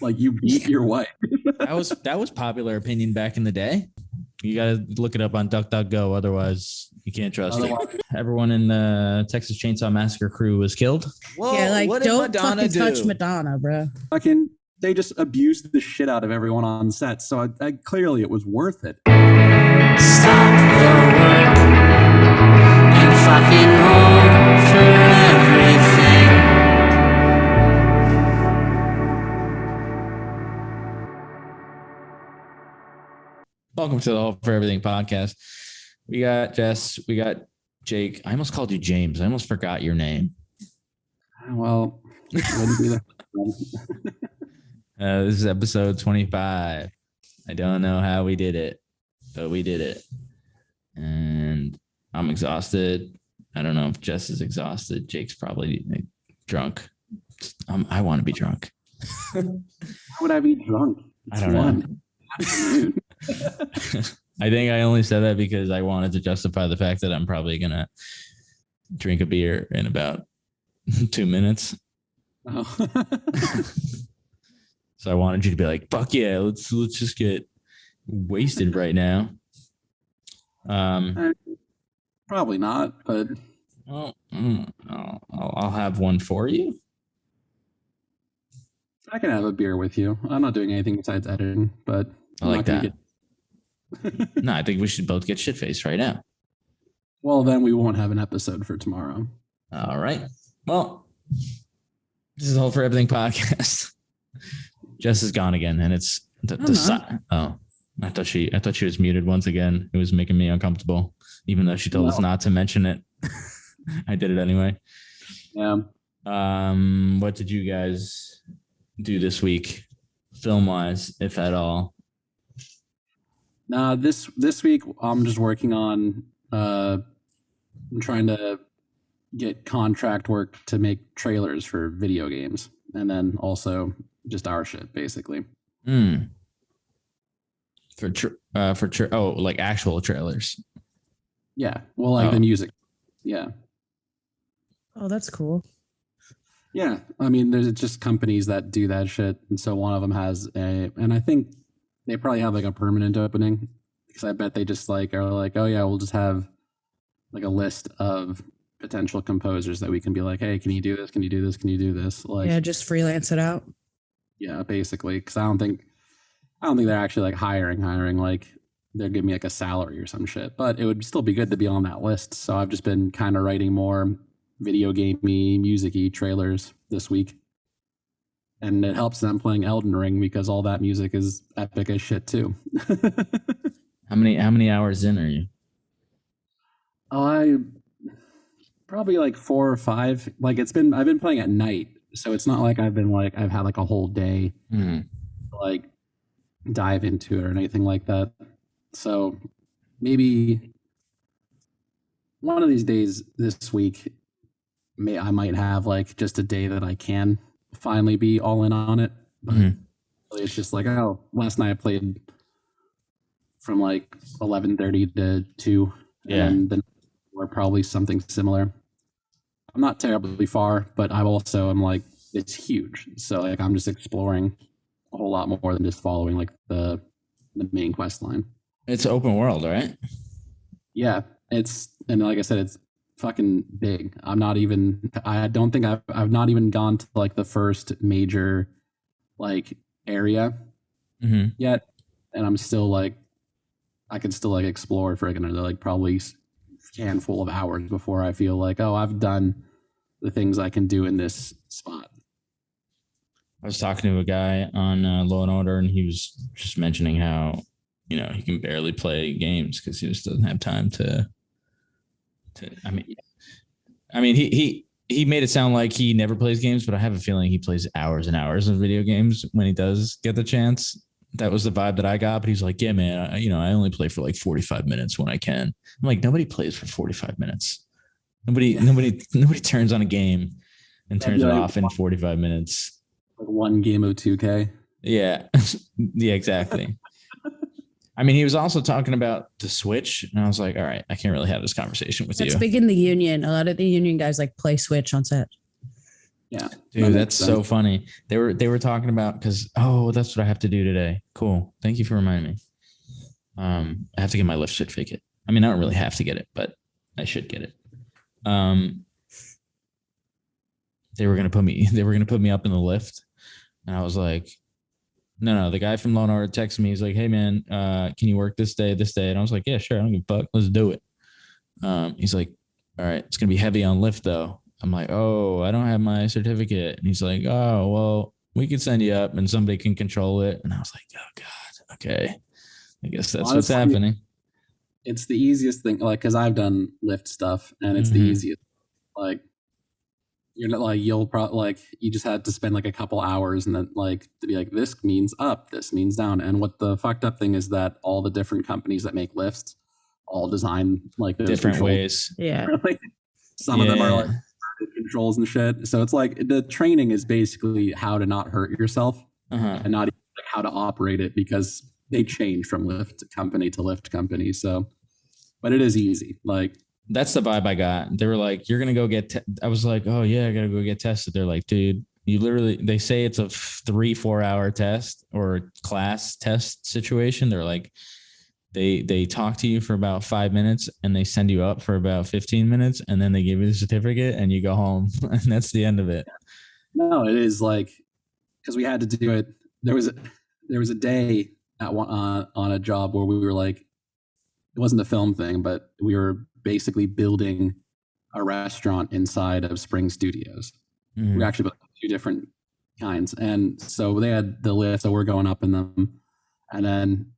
Like you beat your wife. That was popular opinion back in the day. You gotta look it up on DuckDuckGo, otherwise you can't trust it. Everyone in the Texas Chainsaw Massacre crew was killed. Whoa, yeah, like what don't Madonna fucking touch Madonna, bro. They just abused the shit out of everyone on set, so clearly it was worth it. Stop the work and fucking hold for everything. Welcome to the Hope for Everything podcast. We got Jess, we got Jake. I almost called you James. I almost forgot your name. Well, wouldn't be that. This is episode 25. I don't know how we did it, but we did it. And I'm exhausted. I don't know if Jess is exhausted. Jake's probably drunk. I want to be drunk. How would I be drunk? I don't know. I think I only said that because I wanted to justify the fact that I'm probably going to drink a beer in about 2 minutes. Oh. So I wanted you to be like, fuck yeah, let's just get wasted right now. Probably not, but I'll have one for you. I can have a beer with you. I'm not doing anything besides editing, but I like that. No, I think we should both get shit-faced right now. Well, then we won't have an episode for tomorrow. All right. Well, this is the Hope for Everything podcast. Jess is gone again, and it's I thought she was muted once again. It was making me uncomfortable, even though she told us not to mention it. I did it anyway. Yeah. What did you guys do this week, film-wise, if at all? This week I'm just working on trying to get contract work to make trailers for video games, and then also just our shit, basically. Like actual trailers. Yeah, well, like the music. Yeah. Oh, that's cool. Yeah, I mean, there's just companies that do that shit, and so one of them has and I think they probably have like a permanent opening, because I bet they just are like, oh yeah, we'll just have like a list of potential composers that we can be like, hey, can you do this? Can you do this? Can you do this? Like, yeah, just freelance it out. Yeah, basically, because I don't think they're actually like hiring. Like they're giving me like a salary or some shit. But it would still be good to be on that list. So I've just been kind of writing more video gamey, music-y trailers this week. And it helps them playing Elden Ring, because all that music is epic as shit too. How many hours in are you? I probably like 4 or 5. Like I've been playing at night, so it's not like I've had like a whole day to like dive into it or anything like that. So maybe one of these days this week, I might have like just a day that I can finally be all in on it. But it's just like, oh, last night I played from like 11:30 to 2. Yeah. And then we're probably something similar. I'm not terribly far, but I'm like, it's huge. So like I'm just exploring a whole lot more than just following like the main quest line. It's open world, right? Yeah. And like I said, it's fucking big. I don't think I've not even gone to like the first major like area yet. And I'm still like, I can still like explore for another like probably handful of hours before I feel like, oh, I've done the things I can do in this spot. I was talking to a guy on Law and Order, and he was just mentioning how, he can barely play games because he just doesn't have time to. I mean, he made it sound like he never plays games, but I have a feeling he plays hours and hours of video games when he does get the chance. That was the vibe that I got. But he's like, yeah, man, I only play for like 45 minutes when I can. I'm like, nobody plays for 45 minutes. Nobody turns on a game and turns it off in 45 minutes. Like one game of 2K. Yeah. Yeah, exactly. I mean, he was also talking about the Switch, and I was like, all right, I can't really have this conversation with you. That's big in the union. A lot of the union guys like play Switch on set. Yeah, Dude, that's so funny. They were talking about because that's what I have to do today. Cool. Thank you for reminding me. I have to get my lift certificate. I mean, I don't really have to get it, but I should get it. They were gonna put me up in the lift, and I was like, no. The guy from Law and Order texted me. He's like, hey man, can you work this day? And I was like, yeah, sure. I don't give a fuck. Let's do it. He's like, all right, it's gonna be heavy on lift though. I'm like, oh, I don't have my certificate. And he's like, oh, well, we can send you up and somebody can control it. And I was like, oh God, okay. I guess that's honestly, what's happening. It's the easiest thing, like, because I've done lift stuff and it's the easiest. Like, you're not like, you'll probably like, you just had to spend like a couple hours and then like to be like, this means up, this means down. And what the fucked up thing is that all the different companies that make lifts all design like different ways. Yeah. Like, some of them are like controls and shit. So it's like the training is basically how to not hurt yourself and not even like how to operate it, because they change from lift company to lift company. So, but it is easy. Like, that's the vibe I got. They were like, you're going to go get, I was like, oh yeah, I got to go get tested. They're like, dude, you literally, they say it's a 3-4 hour test or class test situation. They're like, they talk to you for about 5 minutes and they send you up for about 15 minutes and then they give you the certificate and you go home and that's the end of it. No, it is like, because we had to do it. There was a day at one, on a job where we were like, it wasn't a film thing, but we were basically building a restaurant inside of Spring Studios. We actually built 2 different kinds. And so they had the lift, so we're going up in them. And then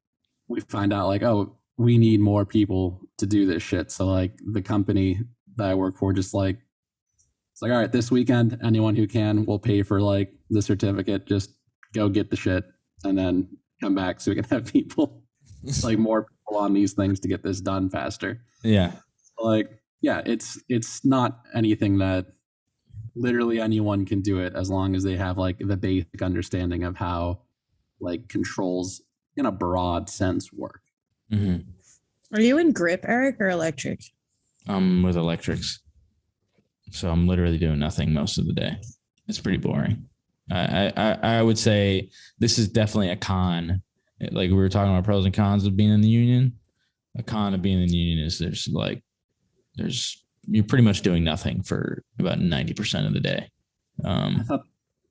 we find out like, oh, we need more people to do this shit. So like the company that I work for just like, it's like, all right, this weekend, anyone who can will pay for like the certificate, just go get the shit and then come back so we can have people, like more people on these things to get this done faster. Yeah. Like, yeah, it's not anything that literally anyone can do it as long as they have like the basic understanding of how like controls in a broad sense work. Are you in grip, Eric, or electric? I'm with electrics. So I'm literally doing nothing most of the day. It's pretty boring. I would say this is definitely a con. Like we were talking about pros and cons of being in the union. A con of being in the union is you're pretty much doing nothing for about 90% of the day. I thought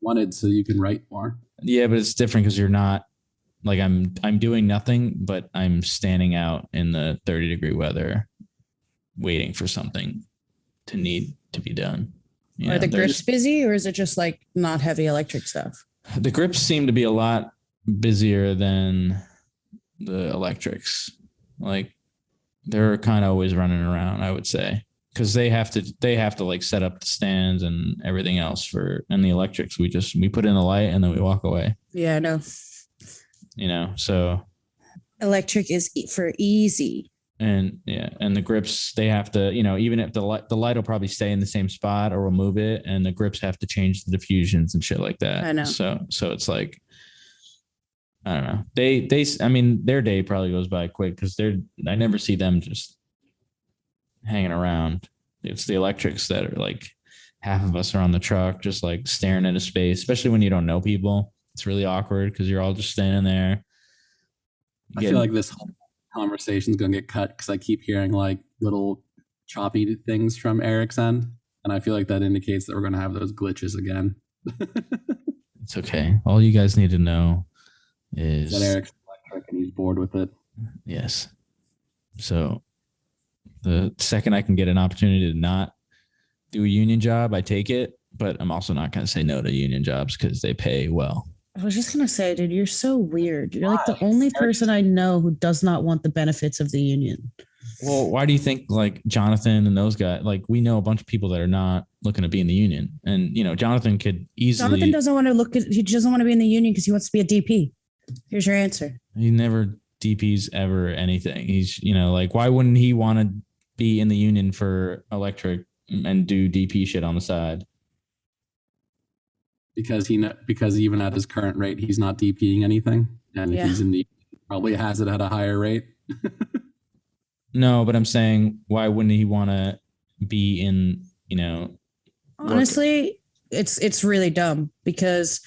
wanted so you can write more. Yeah, but it's different because you're not like I'm doing nothing, but I'm standing out in the 30-degree weather waiting for something to need to be done. Are the grips busy, or is it just like not heavy electric stuff? The grips seem to be a lot busier than the electrics. Like they're kind of always running around, I would say, because they have to like set up the stands and everything else and the electrics. We put in the light and then we walk away. Yeah, I know. So electric is for easy. And yeah, and the grips, they have to, even if the light will probably stay in the same spot or we'll move it, and the grips have to change the diffusions and shit like that. I know. So it's like, I don't know. Their day probably goes by quick because I never see them just hanging around. It's the electrics that are like, half of us are on the truck, just like staring into space, especially when you don't know people. It's really awkward because you're all just standing there. I feel like this whole conversation is going to get cut because I keep hearing like little choppy things from Eric's end. And I feel like that indicates that we're going to have those glitches again. It's okay. All you guys need to know is that Eric's electric and he's bored with it. Yes. So the second I can get an opportunity to not do a union job, I take it. But I'm also not going to say no to union jobs because they pay well. I was just going to say, dude, you're so weird. You're like the only person I know who does not want the benefits of the union. Well, why do you think like Jonathan and those guys, like we know a bunch of people that are not looking to be in the union, and Jonathan could easily. Jonathan doesn't want to he doesn't want to be in the union because he wants to be a DP. Here's your answer. He never DPs ever anything. He's, like, why wouldn't he want to be in the union for electric and do DP shit on the side? Because even at his current rate, he's not DPing anything, and if he's in the probably has it at a higher rate. No, but I'm saying, why wouldn't he want to be in? Honestly, it's really dumb because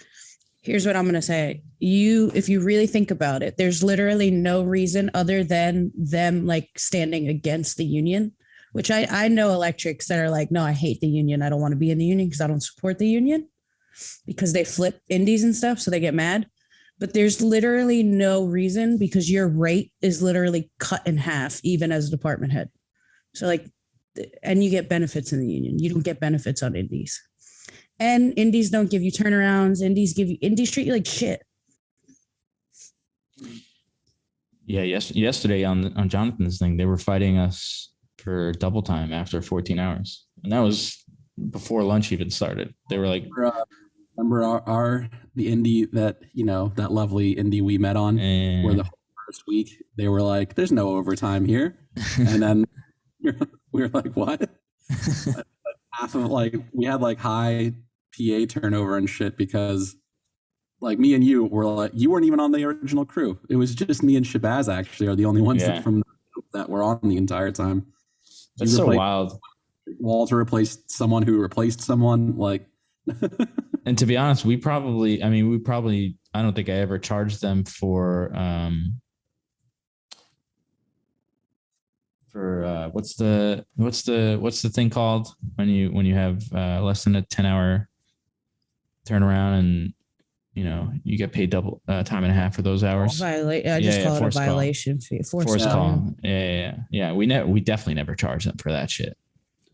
here's what I'm going to say. If you really think about it, there's literally no reason other than them like standing against the union, which I know electrics that are like, no, I hate the union. I don't want to be in the union because I don't support the union because they flip indies and stuff. So they get mad. But there's literally no reason because your rate is literally cut in half, even as a department head. So like, and you get benefits in the union. You don't get benefits on indies. And indies don't give you turnarounds. Indies treat you like shit. Yeah, yesterday on Jonathan's thing, they were fighting us for double time after 14 hours. And that was before lunch even started. They were like, remember the indie that, that lovely indie we met on where the first week they were like, there's no overtime here. And then we were like, what? Half of we had like high PA turnover and shit because like me and you were like, you weren't even on the original crew. It was just me and Shabazz actually are the only ones that were on the entire time. That's so wild. Walter replaced someone who replaced someone like. And to be honest, I don't think I ever charged them for what's the thing called when you have less than a 10-hour turnaround and you get paid double time and a half for those hours. I just call it a violation fee. Forced call. Yeah. We definitely never charge them for that shit.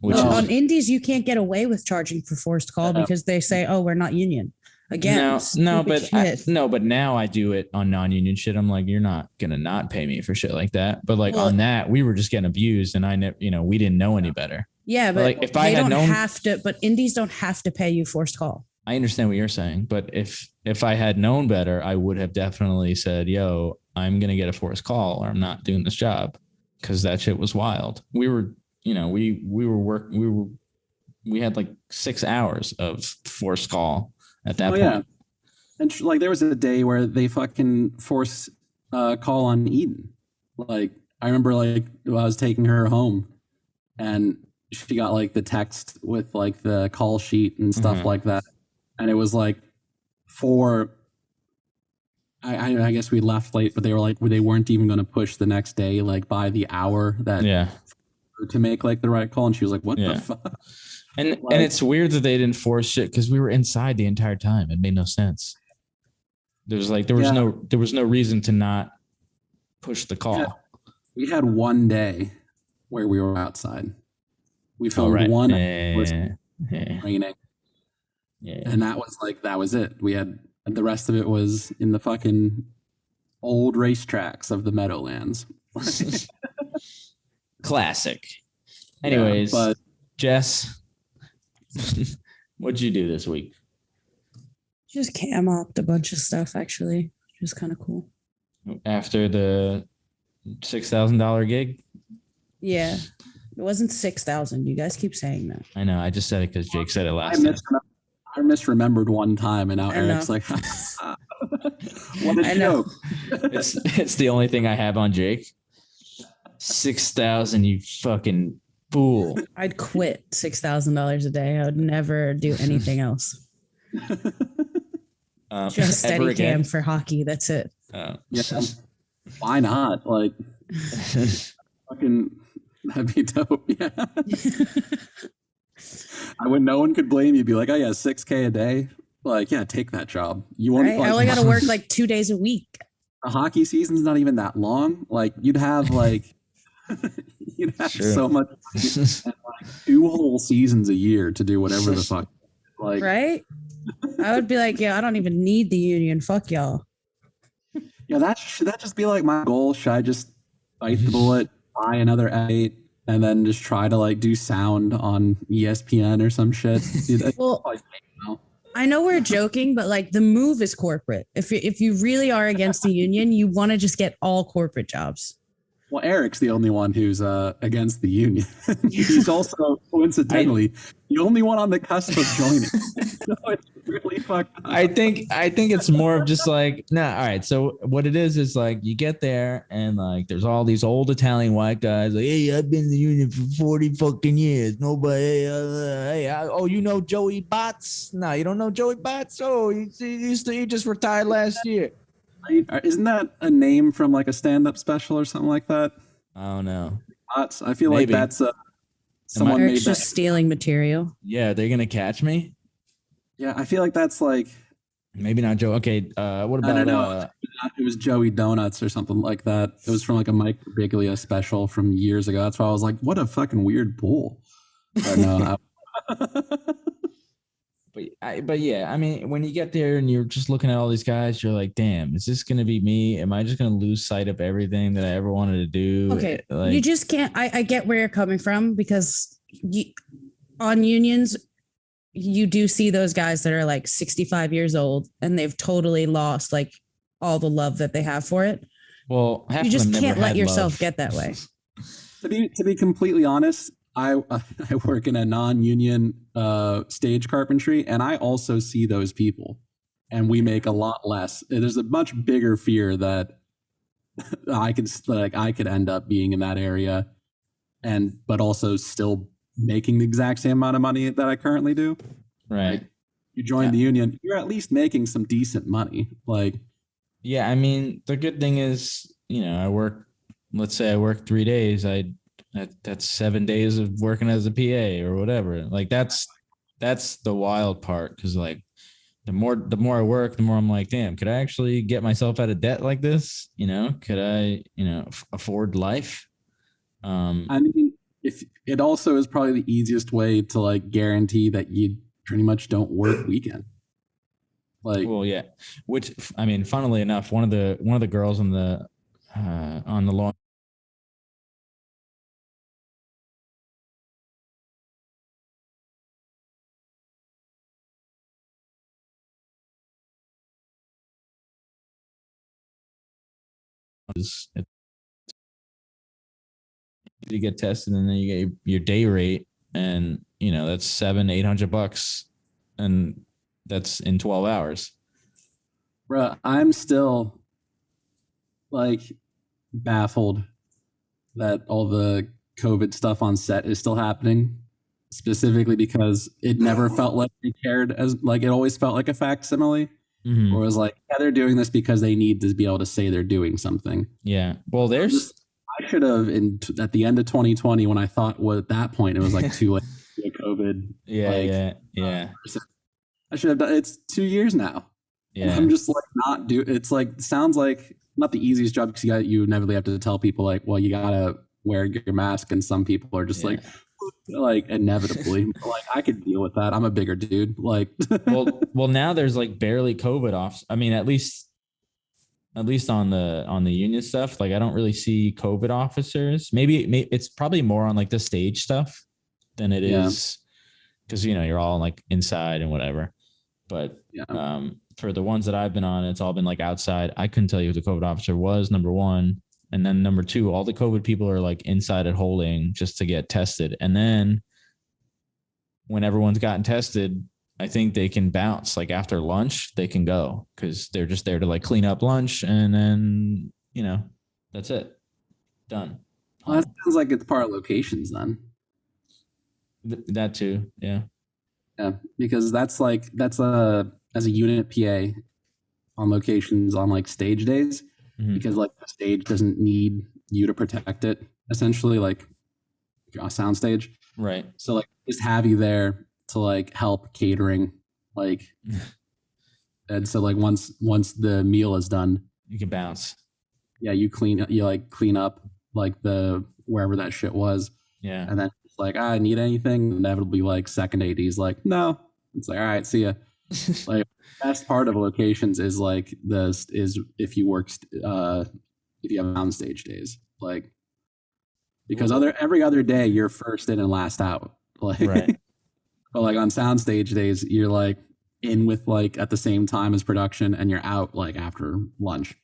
On indies, you can't get away with charging for forced call because they say, "Oh, we're not union." Again, but now I do it on non-union shit. I'm like, you're not gonna not pay me for shit like that. But on that, we were just getting abused, and we didn't know any better. Yeah, but if I had known, but indies don't have to pay you forced call. I understand what you're saying, but if I had known better, I would have definitely said, "Yo, I'm gonna get a forced call, or I'm not doing this job," because that shit was wild. We were. We had like 6 hours of forced call at that point. Yeah. And there was a day where they fucking forced call on Eden. Like I remember I was taking her home and she got like the text with like the call sheet and stuff like that. And it was like I guess we left late, but they were like, they weren't even going to push the next day, like by the hour to make like the right call. And she was like, what the fuck? And it's weird that they didn't force shit because we were inside the entire time. It made no sense. There was no reason to not push the call. Yeah. We had one day where we were outside. We filmed one raining. Yeah. And that was it. We had the rest of it was in the fucking old racetracks of the Meadowlands. Classic. Anyways, but Jess, what'd you do this week? Just cam opped a bunch of stuff, actually. It was kind of cool. After the $6,000 gig? Yeah. It wasn't 6,000. You guys keep saying that. I know. I just said it because Jake said it last time. I misremembered one time, and now Eric's like, what a joke. It's the only thing I have on Jake. 6,000, you fucking fool. I'd quit $6,000 a day. I would never do anything else. Just steady cam for hockey. That's it. Yeah. Why not? Like, fucking, that'd be dope. Yeah. No one could blame you. Be like, oh yeah, $6,000 a day. Like, yeah, take that job. You want? Right? I only got to work like 2 days a week. A hockey season's not even that long. Like, you'd have like. You'd have so much and like 2 whole seasons a year to do whatever the fuck. Like, right? I would be like, yeah, I don't even need the union. Fuck y'all. Yeah, should that just be like my goal? Should I just bite the bullet, buy another 8, and then just try to like do sound on ESPN or some shit? Well, I know we're joking, but like the move is corporate. If you really are against the union, you want to just get all corporate jobs. Well, Eric's the only one who's against the union. He's also coincidentally the only one on the cusp of joining. So it's really fucked up. I think it's more of just like, nah, all right. So what it is like you get there and like there's all these old Italian white guys like, hey, I've been in the union for 40 fucking years. Nobody, hey, oh, you know Joey Botts? No, you don't know Joey Botts? Oh, he just retired last year. Isn't that a name from like a stand-up special or something like that? I don't know. Bots? I feel Maybe. like that's someone Eric's made that. just stealing material. Yeah, they're gonna catch me. Yeah, I feel like that's like Maybe not Joe. Okay, what about know. It was Joey Donuts or something like that. It was from like a Mike Birbiglia special from years ago. That's why I was like, what a fucking weird pool. But no, But yeah, I mean, when you get there and you're just looking at all these guys, you're like, damn, is this going to be me? Am I just going to lose sight of everything that I ever wanted to do? Okay. Like, You just can't. I get where you're coming from because on unions, you do see those guys that are like 65 years old and they've totally lost like all the love that they have for it. well, half You of just them never can't let had yourself love. get that way. to be completely honest, I work in a non-union stage carpentry, and I also see those people, and we make a lot less. There's a much bigger fear that I could end up being in that area, but also still making the exact same amount of money that I currently do. Right. Like, you join the union, you're at least making some decent money. Like, Yeah, I mean, the good thing is, let's say I work 3 days, that's 7 days of working as a PA or whatever. Like that's the wild part. Cause like the more I work, the more I'm like, damn, could I actually get myself out of debt like this? Could I, afford life? I mean, if it also is probably the easiest way to like guarantee that you pretty much don't work weekend. Like, well, yeah, which, I mean, funnily enough, one of the girls on the law is you get tested and then you get your day rate, and that's $700-800, and that's in 12 hours. bruh, I'm still like baffled that all the COVID stuff on set is still happening, specifically because it never felt like they cared, as like it always felt like a facsimile, Mhm. or it was like, yeah, they're doing this because they need to be able to say they're doing something. Yeah. Well, there's I should have at the end of 2020 when I thought, well, at that point it was like too late to get COVID. yeah. I should have done. It's 2 years now. And Yeah. I'm just like not do. It's like sounds like not the easiest job because you inevitably have to tell people like, well, you gotta wear your mask, and some people are just Yeah. like inevitably. Like I could deal with that. I'm a bigger dude. Like, well, now there's like barely COVID off. I mean, at least on the union stuff, like I don't really see COVID officers. Maybe it's probably more on like the stage stuff than it is, because you're all like inside and whatever. But for the ones that I've been on, it's all been like outside. I couldn't tell you who the COVID officer was, number one. And then number two, all the COVID people are like inside at holding just to get tested. And then when everyone's gotten tested, I think they can bounce. Like after lunch, they can go because they're just there to like clean up lunch, and then that's it, done. well, that sounds like it's part of locations then. That too, yeah. Yeah, because that's as a unit PA on locations on like stage days, because like the stage doesn't need you to protect it, essentially, like a sound stage. Right. So like just have you there to like help catering, like, and so like once the meal is done, You can bounce. yeah, you clean up like the wherever that shit was, Yeah. and then it's like, I need anything, inevitably like second AD's like, no. It's like, all right, see ya. Like best part of locations is like this is if you work if you have on-stage days, like, because every other day you're first in and last out, like, Right. but like on soundstage days you're like in with like at the same time as production, and you're out like after lunch.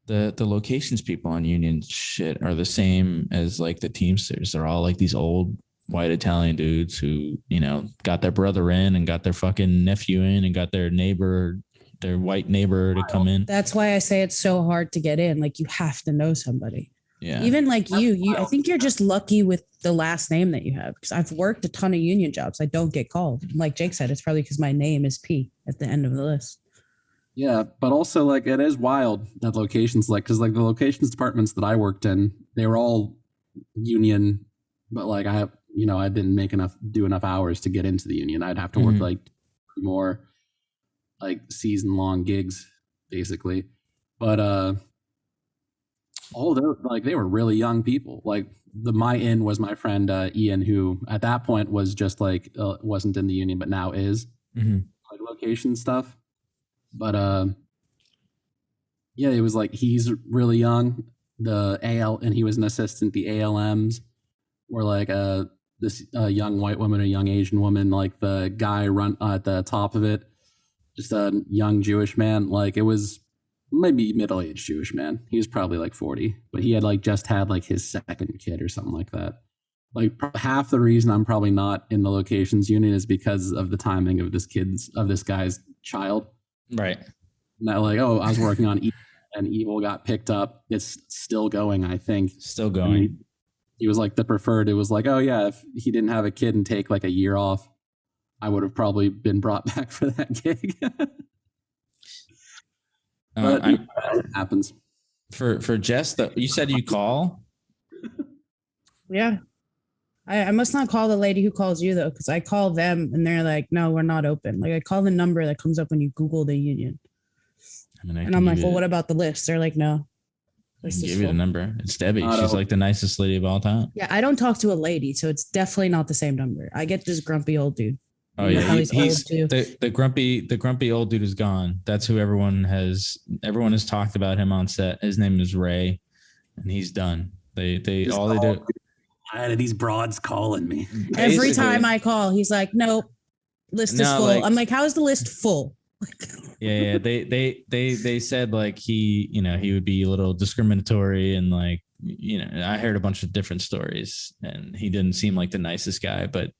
the locations people on union shit are the same as like the Teamsters. They're all like these old white Italian dudes who, you know, got their brother in and got their fucking nephew in and got their neighbor, their white neighbor to come in. That's why I say it's so hard to get in. Like you have to know somebody. Yeah. Even like you, I think you're just lucky with the last name that you have, because I've worked a ton of union jobs. I don't get called. Like Jake said, it's probably because my name is P at the end of the list. Yeah, but also like it is wild that locations like because like the locations departments that I worked in, they were all union, but like I didn't do enough hours to get into the union. I'd have to work like more like season long gigs basically. But all those like they were really young people. Like my in was my friend Ian, who at that point was just like wasn't in the union but now is like location stuff. But yeah, it was like he's really young. The AL and he was an assistant. The ALMs were like this young white woman, a young Asian woman, like the guy run at the top of it, just a young Jewish man. Like it was maybe middle-aged Jewish man. He was probably like 40, but he had like just had like his second kid or something like that. Like half the reason I'm probably not in the locations union is because of the timing of this guy's child. Right. Not like, oh, I was working on Evil and Evil got picked up. It's still going, I think. Still going. He was like the preferred. It was like, oh yeah, if he didn't have a kid and take like a year off, I would have probably been brought back for that gig. But it happens. For Jess, you said you call? Yeah. I must not call the lady who calls you though, because I call them and they're like, no, we're not open. Like I call the number that comes up when you Google the union. And I'm like, well, what about the list? They're like, no. I can give you the number. It's Debbie. She's like the nicest lady of all time. Yeah, I don't talk to a lady, so it's definitely not the same number. I get this grumpy old dude. Oh yeah, he's old too. The grumpy old dude is gone. That's who everyone has talked about him on set. His name is Ray, and he's done. They do. These broads calling me. Every time I call, he's like, nope, list is full. Like, I'm like, how is the list full? Yeah. They said like he would be a little discriminatory and like, I heard a bunch of different stories and he didn't seem like the nicest guy, but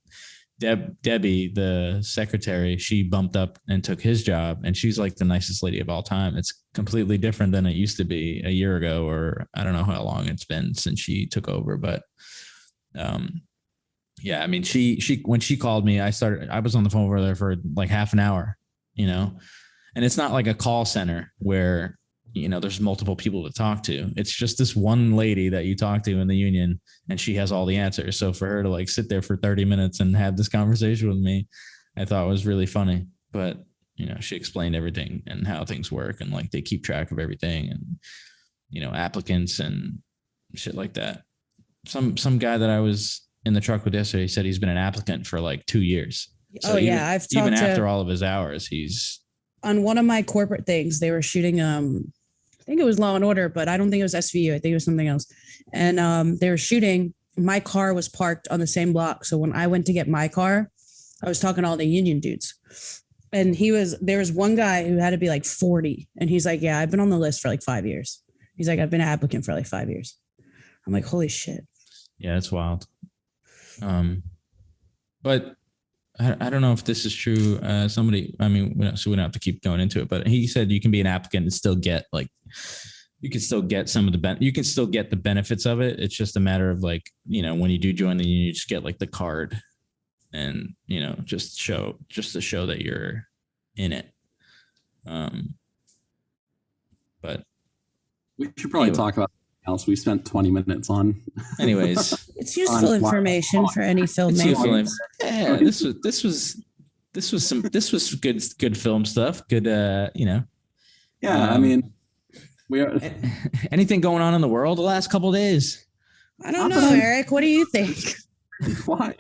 Debbie, the secretary, she bumped up and took his job and she's like the nicest lady of all time. It's completely different than it used to be a year ago, or I don't know how long it's been since she took over, but yeah, I mean, she when she called me, I was on the phone over there for like half an hour, and it's not like a call center where, there's multiple people to talk to. It's just this one lady that you talk to in the union and she has all the answers. So for her to like sit there for 30 minutes and have this conversation with me, I thought was really funny, but she explained everything and how things work and like they keep track of everything and, applicants and shit like that. Some guy that I was in the truck with yesterday said he's been an applicant for like 2 years. So I've talked even after all of his hours, he's on one of my corporate things. They were shooting, I think it was Law and Order, but I don't think it was SVU. I think it was something else. And they were shooting. My car was parked on the same block. So when I went to get my car, I was talking to all the union dudes. And there was one guy who had to be like 40. And he's like, yeah, I've been on the list for like 5 years. He's like, I've been an applicant for like 5 years. I'm like, holy shit. Yeah, it's wild. But I don't know if this is true. So we don't have to keep going into it, but he said you can be an applicant and still get like, you can still get you can still get the benefits of it. It's just a matter of like, when you do join the union, you just get like the card and, just to show that you're in it. But we should probably talk about else we spent 20 minutes on. Anyways, it's useful information for any filmmaker. Yeah, this was good film stuff. Good, Yeah, I mean, we are. Anything going on in the world the last couple of days? I don't know, Eric. What do you think? Why?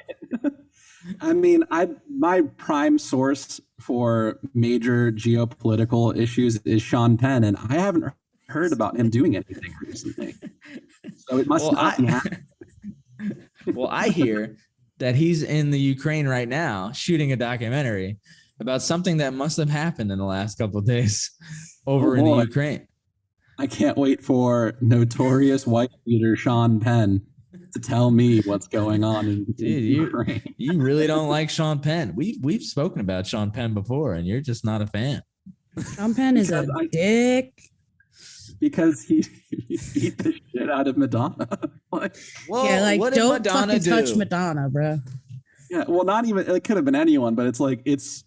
I mean, my prime source for major geopolitical issues is Sean Penn, and I haven't heard about him doing anything recently. So it must not be happening. Well, I hear that he's in the Ukraine right now shooting a documentary about something that must have happened in the last couple of days over in the Ukraine. I can't wait for notorious white leader Sean Penn to tell me what's going on in Dude, Ukraine. you really don't like Sean Penn. We've spoken about Sean Penn before, and you're just not a fan. Sean Penn is a dick. Because he beat the shit out of Madonna. Like, Whoa, Yeah, like what did don't Madonna fucking do? touch Madonna, bro. yeah, well, not even it could have been anyone, but it's like it's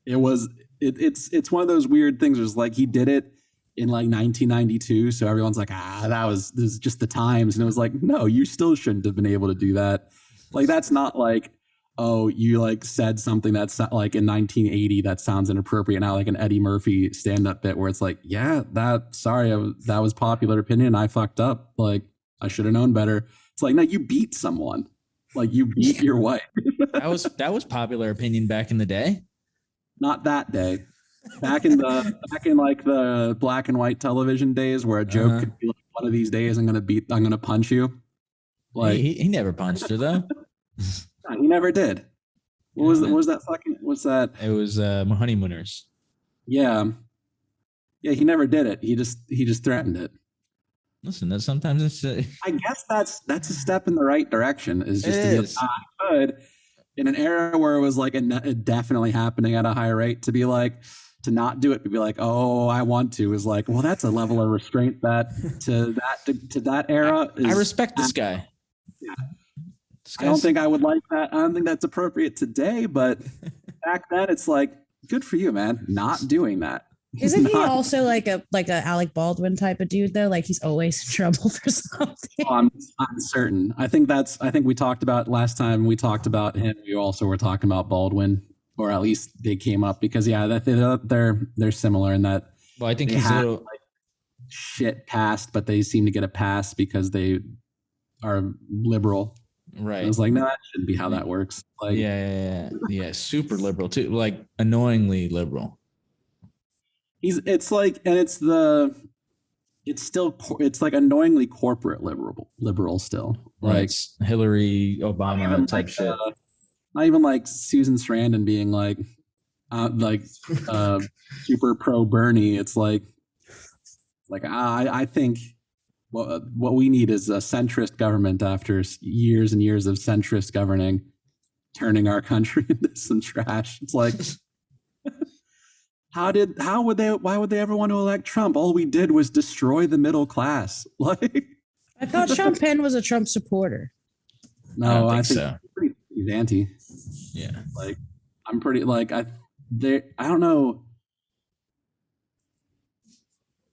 one of those weird things. It's like he did it in like 1992, so everyone's like, this is just the times, and it was like, no, you still shouldn't have been able to do that. Like that's not like, oh, you like said something that's like in 1980 that sounds inappropriate now, like an Eddie Murphy stand-up bit where it's like, yeah, that was popular opinion. I fucked up. Like I should have known better. It's like, no, you beat someone. Like you beat your wife. That was popular opinion back in the day. Not that day. Back in like the black and white television days where a joke could be like, one of these days I'm gonna punch you. Like He never punched her though. he never did. What's that? It was Honeymooners. Yeah. Yeah, he never did it. He just threatened it. Listen, that sometimes it's I guess that's a step in the right direction. Is just to be like, I could in an era where it was like definitely happening at a high rate to be like to not do it, to be like, oh, I want to is like, well, that's a level of restraint that to that era. I respect this guy. Yeah. I don't think I would like that. I don't think that's appropriate today, but back then it's like, good for you, man. Not doing that. Isn't he also like a Alec Baldwin type of dude though? Like he's always in trouble for something. I'm certain. I think we talked about last time we talked about him. We also were talking about Baldwin, or at least they came up because they're similar in that. Well, I think they he's had, a little like, shit passed, but they seem to get a pass because they are liberal. right. I was like, no, that shouldn't be how that works. Like, yeah, super liberal too, like annoyingly liberal. It's like annoyingly corporate liberal still. Like Like it's Hillary Obama type like, shit. Not even like Susan Sarandon being like super pro Bernie. It's like I think what we need is a centrist government after years and years of centrist governing, turning our country into some trash. It's like. Why would they ever want to elect Trump? All we did was destroy the middle class. Like I thought Sean Penn was a Trump supporter. no, I think so. He's anti. Yeah. Like I'm pretty like I don't know.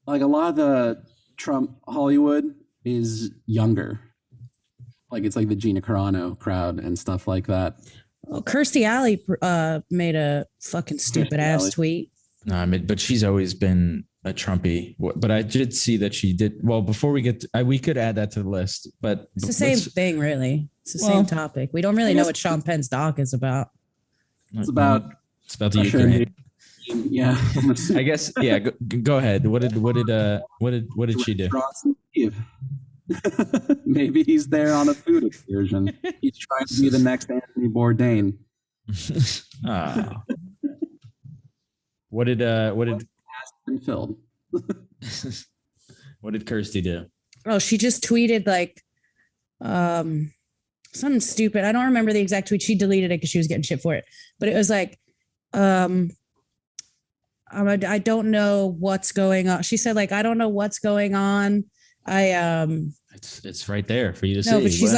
Like a lot of the Trump Hollywood is younger. Like it's like the Gina Carano crowd and stuff like that. Well, Kirstie Alley made a fucking stupid ass tweet. No, I mean, but she's always been a Trumpy. But I did see that she did. Well, before we get, we could add that to the list. But It's the same thing, really. It's the same topic. We don't really know what Sean Penn's doc is about. It's about the Ukraine. Yeah, I guess. Yeah. Go ahead. What did she do? Maybe he's there on a food excursion. He's trying to be the next Anthony Bourdain. Ah. What did Has been filled. what did Kirstie do? Oh, she just tweeted like something stupid. I don't remember the exact tweet. She deleted it because she was getting shit for it. But it was like, I don't know what's going on. She said like, I don't know what's going on. It's right there for you to see. No, but she's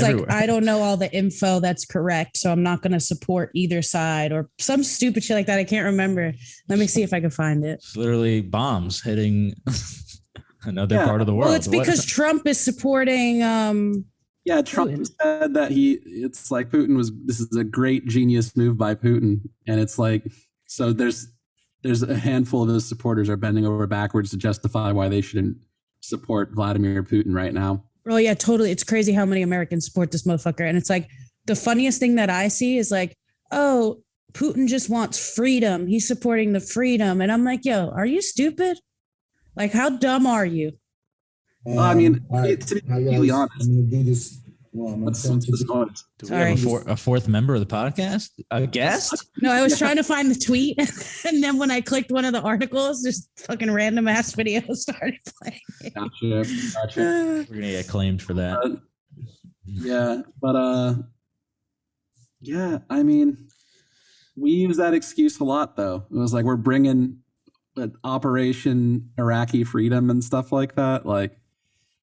everywhere. like, I don't know all the info that's correct, so I'm not going to support either side or some stupid shit like that. I can't remember. Let me see if I can find it. It's literally bombs hitting another part of the world. Well, it's because Trump is supporting. Yeah, Trump Putin said that it's like this is a great genius move by Putin. And it's like, so there's a handful of his supporters are bending over backwards to justify why they shouldn't support Vladimir Putin right now. Oh yeah, totally. It's crazy how many Americans support this motherfucker. And it's like the funniest thing that I see is like, oh, Putin just wants freedom. He's supporting the freedom. And I'm like, yo, are you stupid? Like, how dumb are you? Well, I mean, to be completely honest, I'm gonna do this What's this noise? Do we Sorry. have a fourth member of the podcast? A guest? No, I was trying to find the tweet, and then when I clicked one of the articles, just fucking random ass videos started playing. Gotcha. We're gonna get claimed for that. Yeah, I mean, we use that excuse a lot, though. It was like we're bringing Operation Iraqi Freedom and stuff like that. Like,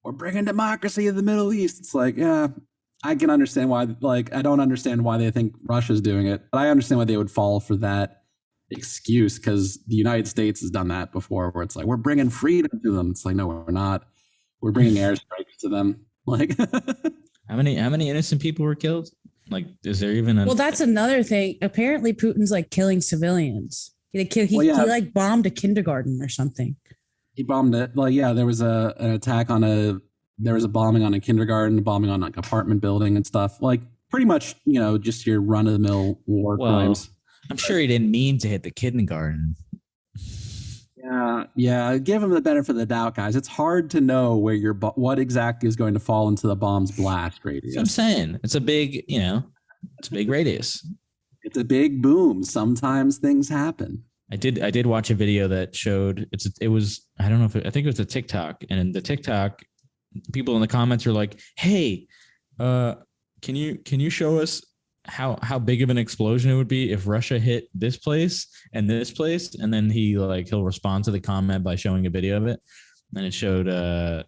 we're bringing democracy to the Middle East. It's like, yeah, I can understand why. Like, I don't understand why they think Russia's doing it, but I understand why they would fall for that excuse, because the United States has done that before, where it's like, we're bringing freedom to them. It's like, no, we're not. We're bringing airstrikes to them. Like, How many innocent people were killed? Like, is there even a? Well, that's another thing. Apparently, Putin's like killing civilians. He like bombed a kindergarten or something. He bombed it. Like, yeah, there was an attack on there was a bombing on a kindergarten, bombing on like apartment building and stuff. Like, pretty much, just your run of the mill war crimes. I'm sure he didn't mean to hit the kindergarten. Yeah. Give him the benefit of the doubt, guys. It's hard to know where what exactly is going to fall into the bomb's blast radius. That's what I'm saying. It's a big, it's a big radius. It's a big boom. Sometimes things happen. I did watch a video that showed it was I don't know I think it was a TikTok, and in the TikTok, people in the comments are like, "Hey, can you show us how big of an explosion it would be if Russia hit this place and this place?" And then he'll respond to the comment by showing a video of it. And it showed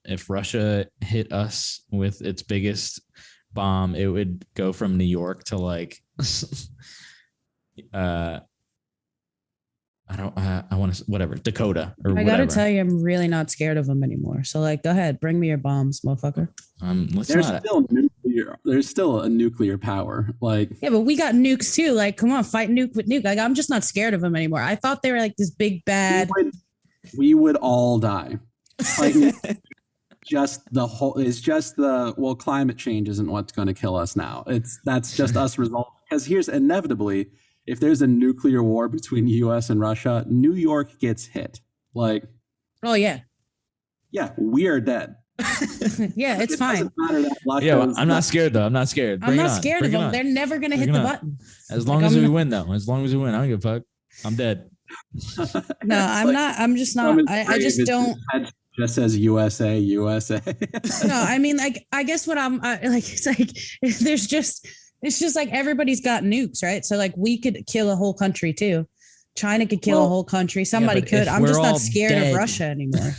if Russia hit us with its biggest bomb, it would go from New York to like I want to whatever Dakota or whatever. I gotta tell you, I'm really not scared of them anymore. So like, go ahead, bring me your bombs, motherfucker. There's still a nuclear power. Like, yeah, but we got nukes too. Like, come on, fight nuke with nuke. Like, I'm just not scared of them anymore. I thought they were like this big bad. We would all die. Like, climate change isn't what's going to kill us now. That's just us resolving. Because here's inevitably, if there's a nuclear war between U.S. and Russia, New York gets hit. Like, oh yeah, we are dead. Yeah, it's fine. Yeah, I'm not scared though. I'm not scared. I'm not scared of them. They're never gonna hit the button. As long as we win, though. As long as we win, I don't give a fuck. I'm dead. No, I'm not. I'm just not. I just don't. Just says USA. No, I mean, like, I guess what I'm like, it's like it's just like everybody's got nukes, right? So like we could kill a whole country too. China could kill a whole country. Somebody could. I'm just not scared of Russia anymore.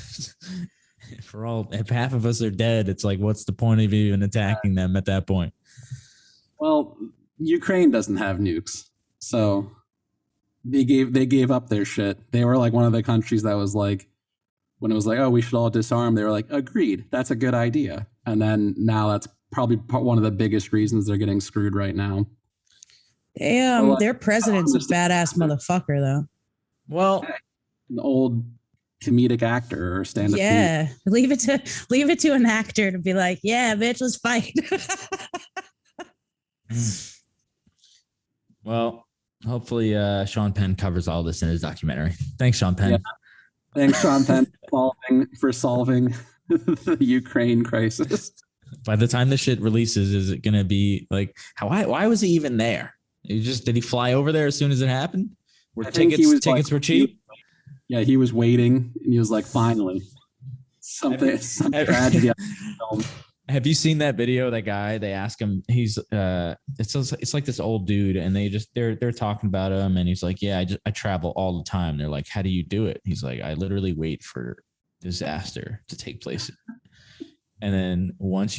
If half of us are dead, it's like, what's the point of even attacking them at that point? Well, Ukraine doesn't have nukes, so they gave up their shit. They were like one of the countries that was like, when it was like, oh, we should all disarm, they were like, agreed, that's a good idea. And then now that's probably one of the biggest reasons they're getting screwed right now. Damn, their president's a badass motherfucker, though. Well, an old comedic actor or stand-up. Yeah, leave it to an actor to be like, yeah, bitch, let's fight. Well, hopefully Sean Penn covers all this in his documentary. Thanks, Sean Penn. Yeah. Thanks, Sean Penn, for solving the Ukraine crisis. By the time this shit releases, is it going to be like, why was he even there? Did he fly over there as soon as it happened? Tickets were cheap? He was waiting, and he was like, finally, some tragedy. Have you seen that video? That guy, they ask him, it's like this old dude, and they're talking about him, and he's like, yeah, I travel all the time. They're like, how do you do it? He's like, I literally wait for disaster to take place. And then once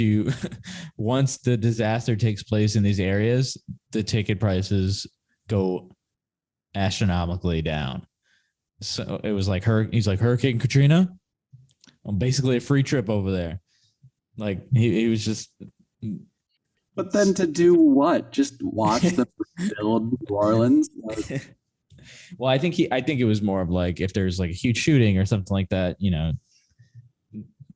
the disaster takes place in these areas, the ticket prices go astronomically down. So it was like he's like, Hurricane Katrina, I'm basically a free trip over there. Like he was just. But then to do what? Just watch the build New Orleans? Like, well, I think it was more of like, if there's like a huge shooting or something like that,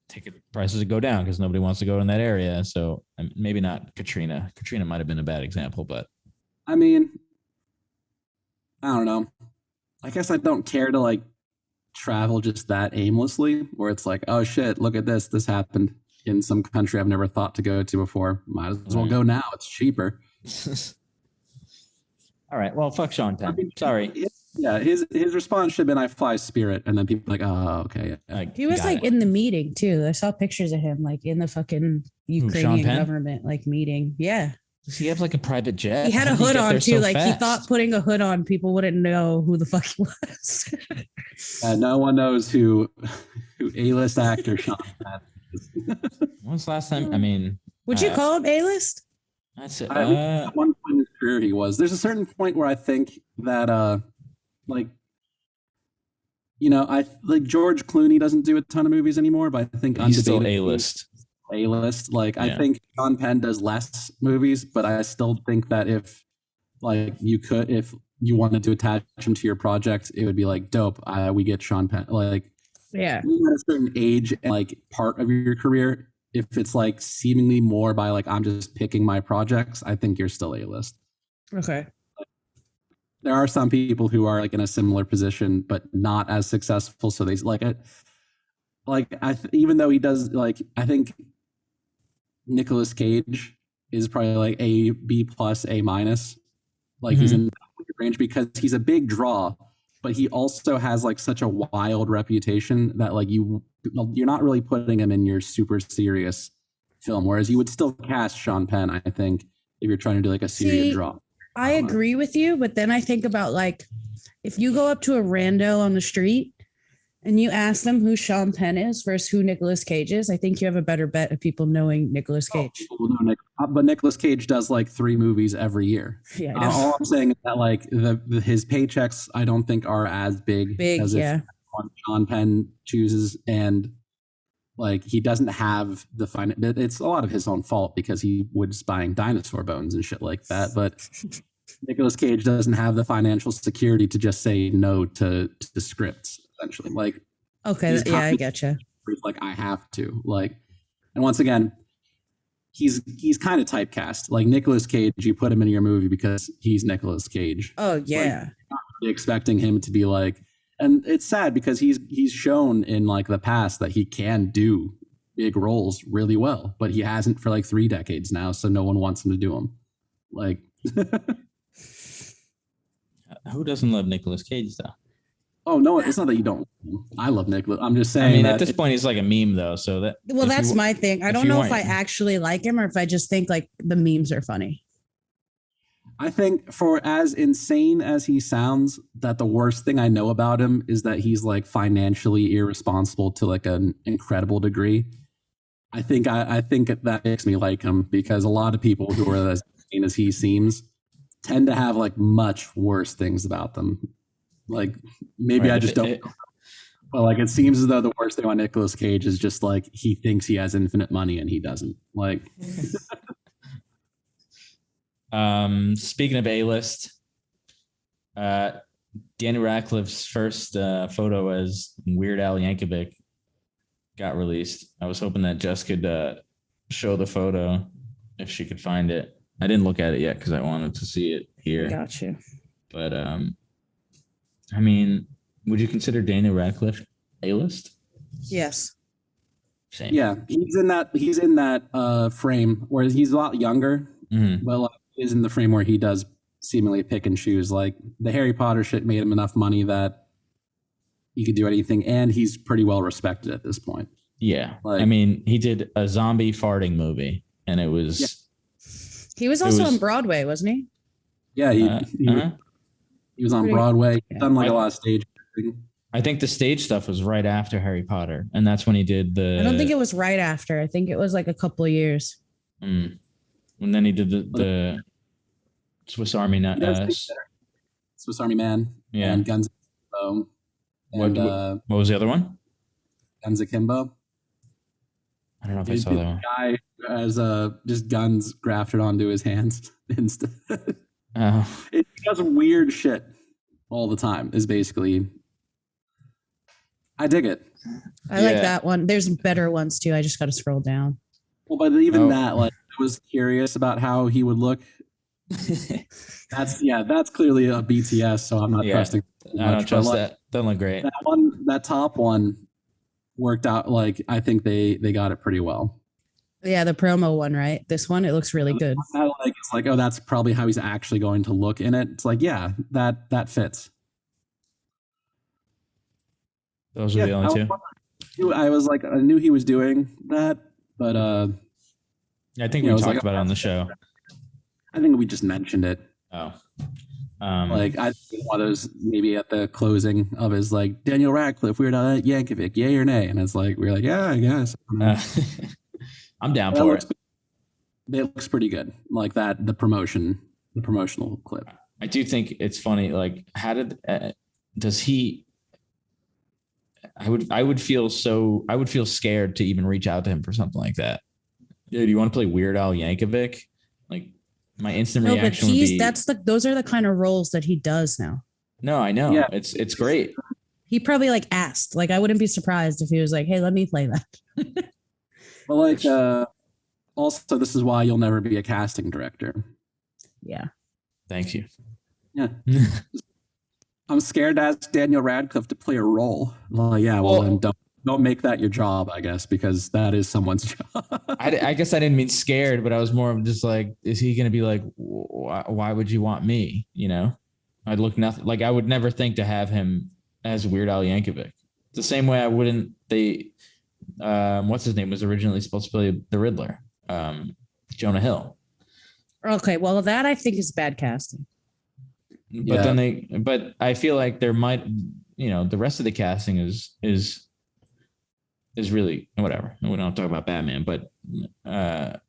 ticket prices would go down because nobody wants to go in that area. So maybe not Katrina. Katrina might have been a bad example, but I mean, I don't know. I guess I don't care to like travel just that aimlessly, where it's like, oh shit, look at this happened. in some country I've never thought to go to before. Might as well go now. It's cheaper. All right. Well, fuck Sean Penn. Sorry. Yeah, his response should have been, "I fly Spirit," and then people are like, "Oh, okay." He was like in the meeting too. I saw pictures of him like in the fucking Ukrainian government like meeting. Yeah. Does he have like a private jet? He had a hood on too. Like he thought putting a hood on, people wouldn't know who the fuck he was. No one knows who A-list actor Sean Penn is. When's the last time? I mean, would you call him A-list? That's it. At one point in his career, he was. There's a certain point where I think that, like, you know, I like George Clooney doesn't do a ton of movies anymore, but I think he's still A-list. A-list. Like, I think Sean Penn does less movies, but I still think that if you wanted to attach him to your project, it would be like dope. We get Sean Penn. Like, yeah, at a certain age and like part of your career, if it's like seemingly more by like I'm just picking my projects, I think you're still A-list. Okay. There are some people who are like in a similar position, but not as successful. So they like it. Like even though he does, like, I think Nicolas Cage is probably like a B plus, A minus. Like he's in that range because he's a big draw, but he also has like such a wild reputation that like you're not really putting him in your super serious film. Whereas you would still cast Sean Penn, I think, if you're trying to do like a serious draw. I agree with you, but then I think about like if you go up to a rando on the street and you ask them who Sean Penn is versus who Nicolas Cage is, I think you have a better bet of people knowing Nicolas Cage. But Nicolas Cage does like 3 movies every year. Yeah, all I'm saying is that like his paychecks, I don't think are as big as if one Sean Penn chooses, and like he doesn't have the it's a lot of his own fault because he was buying dinosaur bones and shit like that. But Nicolas Cage doesn't have the financial security to just say no to scripts. Essentially, like, okay, yeah, I getcha. Like I have to, like, and once again, he's kind of typecast. Like Nicolas Cage, you put him in your movie because he's Nicolas Cage. Oh yeah, like, not really expecting him to be like. And it's sad because he's shown in like the past that he can do big roles really well, but he hasn't for like 3 decades now, so no one wants him to do them. Like, who doesn't love Nicolas Cage though? Oh no, it's not that you don't. I love Nicolas. I'm just saying. I mean, at this point, he's like a meme though. So that. Well, that's my thing. I don't know if I actually like him or if I just think like the memes are funny. I think for as insane as he sounds, that the worst thing I know about him is that he's like financially irresponsible to like an incredible degree. I think that makes me like him because a lot of people who are as insane as he seems tend to have like much worse things about them. Like maybe I just don't. But like it seems as though the worst thing on Nicolas Cage is just like he thinks he has infinite money and he doesn't. Like. Speaking of A-list, Danny Radcliffe's first photo as Weird Al Yankovic got released. I was hoping that Jess could show the photo if she could find it. I didn't look at it yet because I wanted to see it here. Gotcha. But I mean, would you consider Danny Radcliffe A-list? Yes. Same. Yeah, he's in that frame where he's a lot younger, but like is in the frame where he does seemingly pick and choose. Like the Harry Potter shit made him enough money that he could do anything, and he's pretty well respected at this point. Yeah, like, I mean, he did a zombie farting movie, and it was. Yeah. He was also on Broadway, wasn't he? Yeah, he was on Broadway. Yeah. Done like a lot of stage acting. I think the stage stuff was right after Harry Potter, and that's when he did the. I don't think it was right after. I think it was like a couple of years. And then he did the Swiss Army Swiss Army Man. Yeah. And Guns Akimbo. And, what was the other one? Guns Akimbo. I don't know if I saw that one. Guy who has just guns grafted onto his hands instead. Oh. It does weird shit all the time. Is basically. I dig it. I like that one. There's better ones too. I just got to scroll down. Well, but even that, like, I was curious about how he would look. That's clearly a BTS, so I'm not trusting. I don't trust that. Doesn't look great. That top one worked out. Like I think they got it pretty well. Yeah, the promo one, right? This one, it looks really good. I like it's like, oh, that's probably how he's actually going to look in it. It's like, yeah, that fits. Those are the only two. I was like, I knew he was doing that, but I think you know, we it was talked like, about it on the show. I think we just mentioned it. Oh, Like I think one of those maybe at the closing of his like Daniel Radcliffe, Weird Al Yankovic, yay or nay, and it's like we're like, yeah, I guess. I'm down That for it. looks pretty good. Like that, the promotional clip. I do think it's funny. Like, how does he? I would feel scared to even reach out to him for something like that. Yeah, do you want to play Weird Al Yankovic? Like, my instant No, but reaction would be, those are the kind of roles that he does now. no, I know. Yeah. It's great. He probably like asked. Like, I wouldn't be surprised if he was like, "Hey, let me play that." But like, also, this is why you'll never be a casting director. Yeah. Thank you. Yeah. I'm scared to ask Daniel Radcliffe to play a role. Well, yeah, well, then don't make that your job, I guess, because that is someone's job. I guess I didn't mean scared, but I was more of just like, is he going to be like, why would you want me? You know, I'd look nothing like I would never think to have him as Weird Al Yankovic. The same way I wouldn't. What's his name was originally supposed to play the Riddler, Jonah Hill. Okay, well, that I think is bad casting. But but I feel like there might, the rest of the casting is really whatever. We don't talk about Batman, but I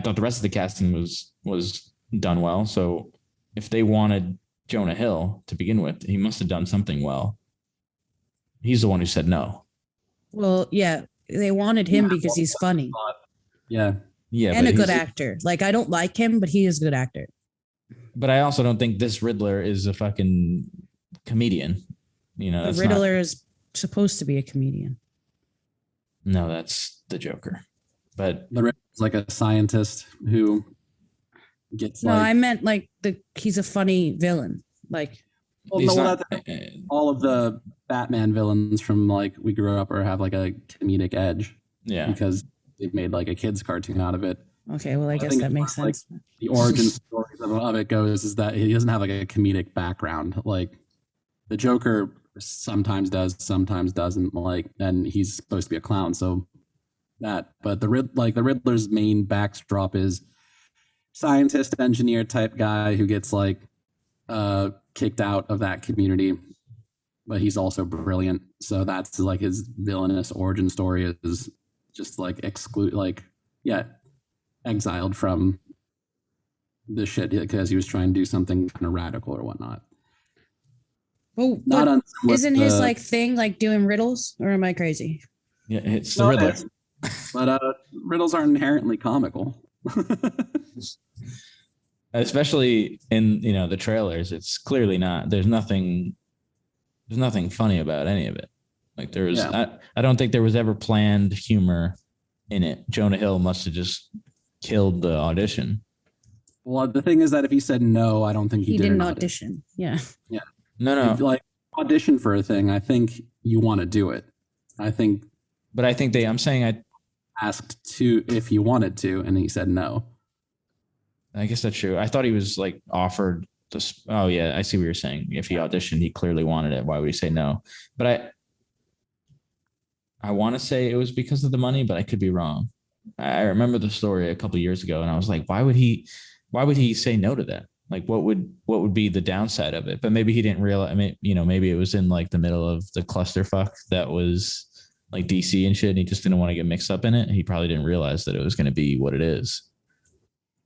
thought the rest of the casting was done well. So if they wanted Jonah Hill to begin with, he must have done something well. He's the one who said no. Well, yeah, they wanted him because he's funny. Yeah. Yeah, and a good actor. Like, I don't like him, but he is a good actor. But I also don't think this Riddler is a fucking comedian. The Riddler is supposed to be a comedian. No, that's the Joker. But the Riddler is like a scientist who gets I meant like he's a funny villain. Like, all of the Batman villains from like we grew up or have like a comedic edge. Yeah. Because they've made like a kid's cartoon out of it. Okay, well, I guess that makes sense. Like, the origin story of it goes is that he doesn't have like a comedic background. Like the Joker sometimes does, sometimes doesn't. Like, and he's supposed to be a clown, so that. But the Riddler's main backdrop is scientist, engineer type guy who gets like kicked out of that community, but he's also brilliant. So that's like his villainous origin story is just like exiled from the shit because he was trying to do something kind of radical or whatnot. Oh, but isn't his like thing like doing riddles, or am I crazy? Yeah, it's the Riddler. But riddles aren't inherently comical. Especially in the trailers, it's clearly not. There's nothing funny about any of it. Like there was, I don't think there was ever planned humor in it. Jonah Hill must have just killed the audition. Well, the thing is that if he said no, I don't think he didn't audition. Yeah. Yeah. No. If, like audition for a thing, I think you want to do it. I think. But I think I'm saying I asked if he wanted to, and he said no. I guess that's true. I thought he was like offered this. Oh yeah, I see what you're saying. If he auditioned, he clearly wanted it. Why would he say no? But I want to say it was because of the money, but I could be wrong. I remember the story a couple of years ago, and I was like, why would he say no to that? Like, what would be the downside of it? But maybe he didn't realize. I mean, maybe it was in like the middle of the clusterfuck that was like DC and shit, and he just didn't want to get mixed up in it. He probably didn't realize that it was going to be what it is.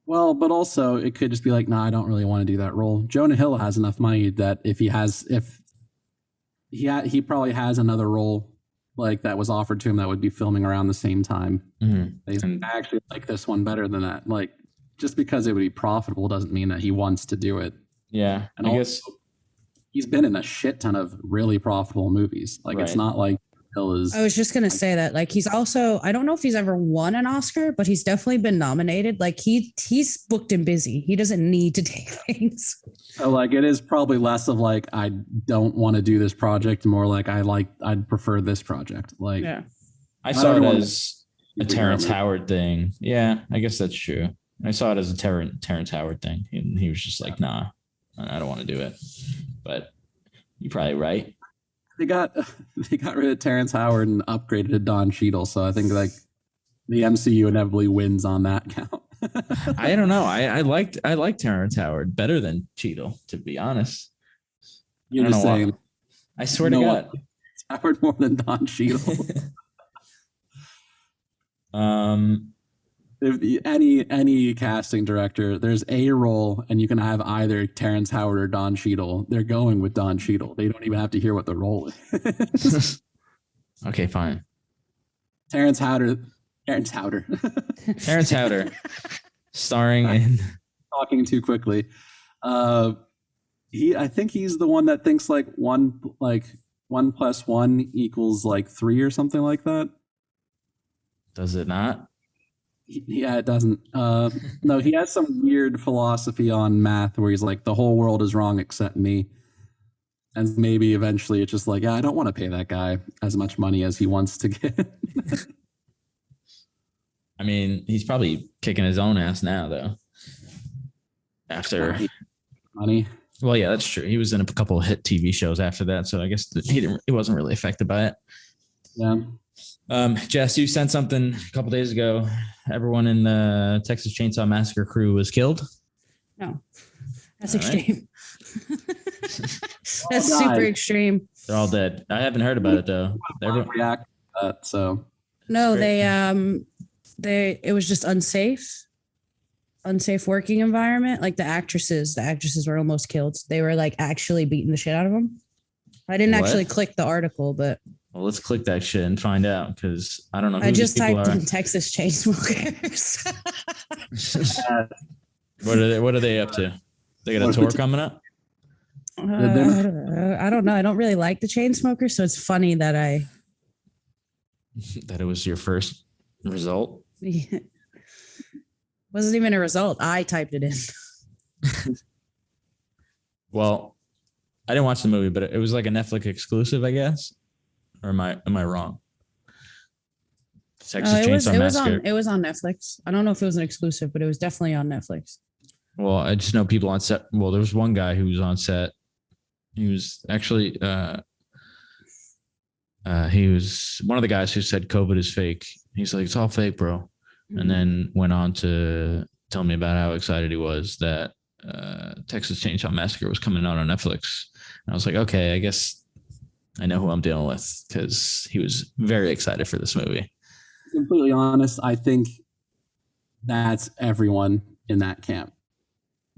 Well, but also it could just be like, no, I don't really want to do that role. Jonah Hill has enough money that if he probably has another role like that was offered to him that would be filming around the same time. Mm-hmm. They actually like this one better than that. Like just because it would be profitable doesn't mean that he wants to do it. Yeah, and I guess he's been in a shit ton of really profitable movies. Like It's not like Hill is. I was just gonna say that. Like he's also, I don't know if he's ever won an Oscar, but he's definitely been nominated. Like he's booked and busy. He doesn't need to take things. So like it is probably less of like I don't want to do this project, more like I'd prefer this project. Like I saw it as a Terrence Howard thing. Yeah, I guess that's true. I saw it as a Terrence Howard thing, and he was just like, "Nah, I don't want to do it." But you're probably right. They got rid of Terrence Howard and upgraded to Don Cheadle, so I think like the MCU inevitably wins on that count. I don't know. I liked Terrence Howard better than Cheadle, to be honest. You're just saying. I swear to God, Howard more than Don Cheadle. If any casting director, there's a role, and you can have either Terrence Howard or Don Cheadle. They're going with Don Cheadle. They don't even have to hear what the role is. Okay, fine. Terrence Howder. Starring in. Talking too quickly. I think he's the one that thinks like 1 + 1 equals like 3 or something like that. Does it not? Yeah, it doesn't. No, he has some weird philosophy on math where he's like, the whole world is wrong except me. And maybe eventually it's just like, yeah, I don't want to pay that guy as much money as he wants to get. I mean, he's probably kicking his own ass now, though. After money. Well, yeah, that's true. He was in a couple of hit TV shows after that, so I guess he wasn't really affected by it. Yeah. Jess, you sent something a couple days ago. Everyone in the Texas Chainsaw Massacre crew was killed. No, that's extreme. That's super extreme. They're all dead. I haven't heard about it though. React to that, so no, it was just unsafe working environment. Like the actresses were almost killed. They were like actually beating the shit out of them. I didn't actually click the article, but well, let's click that shit and find out because I don't know who I just typed are. in Texas Chainsmokers. What are they up to? They got a tour coming up? I don't know. I don't really like the Chainsmokers, so it's funny that that it was your first result. Wasn't even a result. I typed it in. Well, I didn't watch the movie, but it was like a Netflix exclusive, I guess. Or am I wrong? Texas Chainsaw Massacre. It was on Netflix. I don't know if it was an exclusive, but it was definitely on Netflix. Well, I just know people on set. Well, there was one guy who was on set. He was actually he was one of the guys who said COVID is fake. He's like, it's all fake, bro. Mm-hmm. And then went on to tell me about how excited he was that Texas Chainsaw Massacre was coming out on Netflix. And I was like, okay, I guess I know who I'm dealing with because he was very excited for this movie. Completely honest, I think that's everyone in that camp.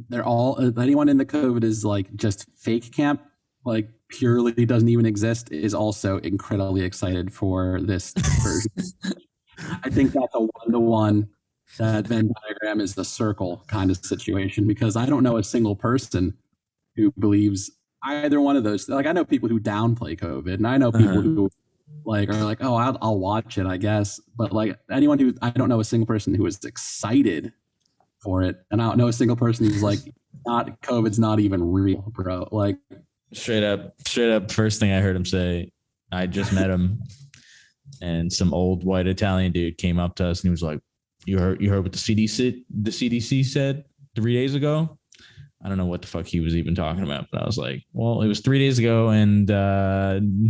They're all, anyone in the COVID is like just fake camp, like purely doesn't even exist, is also incredibly excited for this version. I think that's a one-to-one. That Venn diagram is the circle kind of situation because I don't know a single person who believes either one of those. Like I know people who downplay COVID, and I know people who like are like, oh, I'll watch it, I guess. But like anyone who, I don't know a single person who is excited for it, and I don't know a single person who's like, not COVID's not even real, bro. Like straight up. First thing I heard him say, I just met him, and some old white Italian dude came up to us and he was like, You heard what the CDC said 3 days ago? I don't know what the fuck he was even talking about, but I was like, well, it was 3 days ago and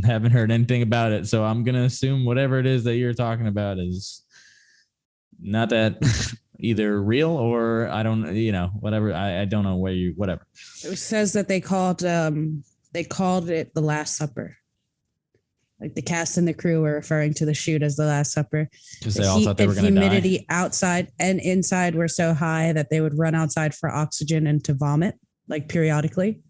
haven't heard anything about it. So I'm going to assume whatever it is that you're talking about is not that either real or I don't, whatever. I don't know whatever. It says that they called it the Last Supper. Like the cast and the crew were referring to the shoot as the Last Supper. Because they all thought they were going to die. Humidity outside and inside were so high that they would run outside for oxygen and to vomit, like periodically.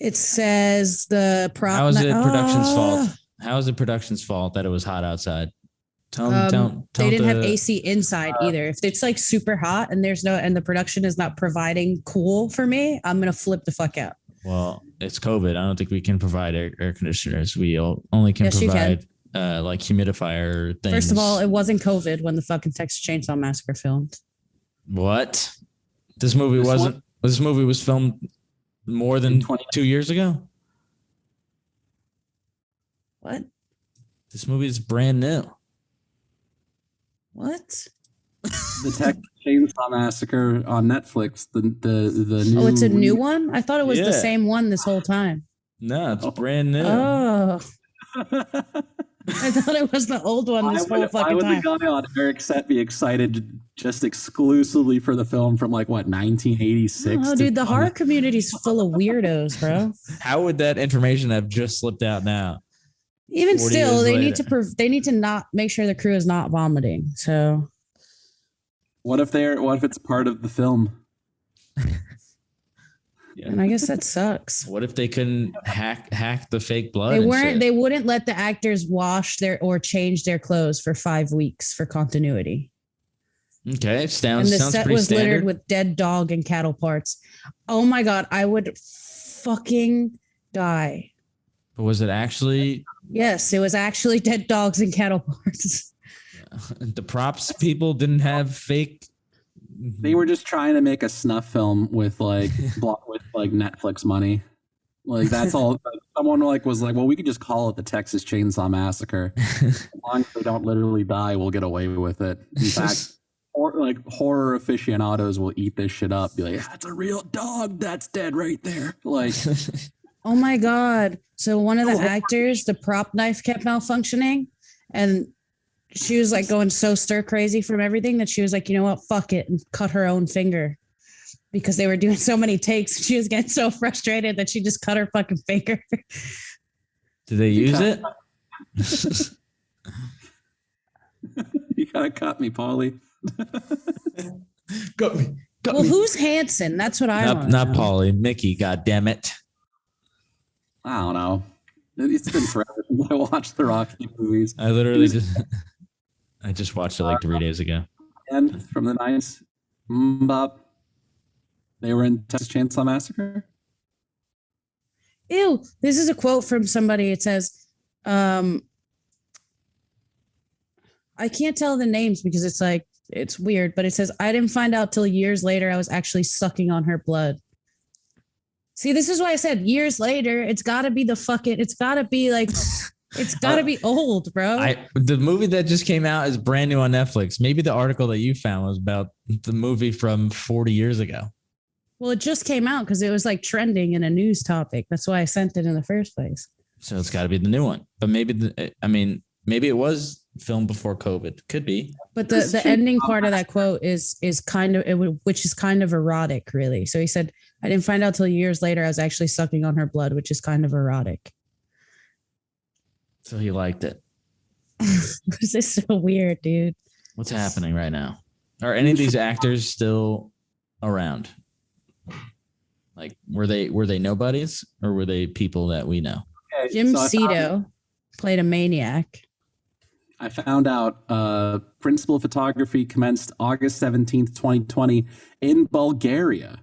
It says the How is it production's fault? How is it production's fault that it was hot outside? Tell they didn't have AC inside either. If it's like super hot and the production is not providing cool for me, I'm going to flip the fuck out. Well, it's COVID. I don't think we can provide air conditioners. We only can provide like humidifier things. First of all, it wasn't COVID when the fucking Texas Chainsaw Massacre filmed. What? This movie wasn't. This movie was filmed more than 2 years ago. What? This movie is brand new. What? The Texas Chainsaw Massacre on Netflix. The new. Oh, it's a new one? I thought it was Yeah. the same one this whole time. No, it's brand new. Oh. I thought it was the old one this whole Why fucking would time. the guy on Eric set be excited just exclusively for the film from like what 1986? Oh, dude, the horror community's full of weirdos, bro. How would that information have just slipped out now? Even 40 still, years they later. need to not make sure the crew is not vomiting. So What if it's part of the film? Yeah. and I guess that sucks. What if they couldn't hack the fake blood? They wouldn't let the actors wash or change their clothes for 5 weeks for continuity. Okay, And sounds the set pretty was standard. littered with dead dog and cattle parts. Oh my God, I would fucking die. But was it actually Yes, it was actually dead dogs and cattle parts. the props people didn't have fake? They were just trying to make a snuff film with like Netflix money. Like that's all. Someone was like, well, we could just call it the Texas Chainsaw Massacre. As long as they don't literally die, we'll get away with it. In fact, horror aficionados will eat this shit up. Be like, that's a real dog that's dead right there. Like, Oh my God. So one of the actors, the prop knife kept malfunctioning, and she was like going so stir crazy from everything that she was like, you know what, fuck it, and cut her own finger because they were doing so many takes. She was getting so frustrated that she just cut her fucking finger. Did they use it? you gotta cut me, Paulie. Got me. Well, who's Hanson? That's what I want. Not Paulie. Mickey. God damn it. I don't know. It's been forever since I watched the Rocky movies. I literally just watched it like 3 days ago. And from the 90s, Mbop. They were in Texas Chainsaw Massacre. Ew. This is a quote from somebody. It says, I can't tell the names because it's weird, but it says, I didn't find out till years later I was actually sucking on her blood. See, this is why I said years later, it's gotta be it's gotta be old, bro. The movie that just came out is brand new on Netflix. Maybe the article that you found was about the movie from 40 years ago. Well, it just came out because it was like trending in a news topic. That's why I sent it in the first place. So it's got to be the new one. But maybe it was filmed before COVID. Could be. But the ending part of that quote is kind of, which is kind of erotic, really. So he said, I didn't find out till years later I was actually sucking on her blood, which is kind of erotic. So he liked it. This is so weird, dude. What's happening right now? Are any of these actors still around? Like, were they nobodies or were they people that we know? Okay, Jim so Cito played a maniac. I found out principal photography commenced August 17th, 2020 in Bulgaria.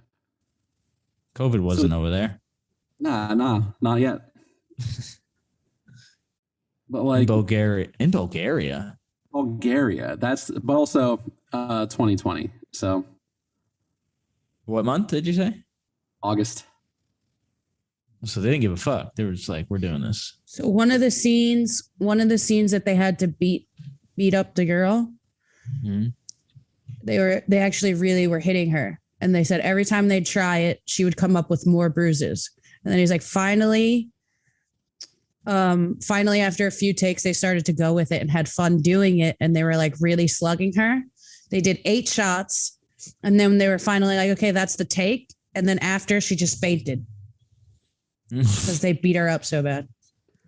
COVID wasn't over there. Nah, not yet. But like In Bulgaria. That's but also 2020. So What month did you say? August. So they didn't give a fuck. They were just like, we're doing this. So one of the scenes that they had to beat up the girl, Mhm. they actually really were hitting her. And they said every time they'd try it, she would come up with more bruises. And then he's like, finally, after a few takes, they started to go with it and had fun doing it. And they were like really slugging her. They did 8 shots. And then they were finally like, okay, that's the take. And then after, she just fainted because they beat her up so bad.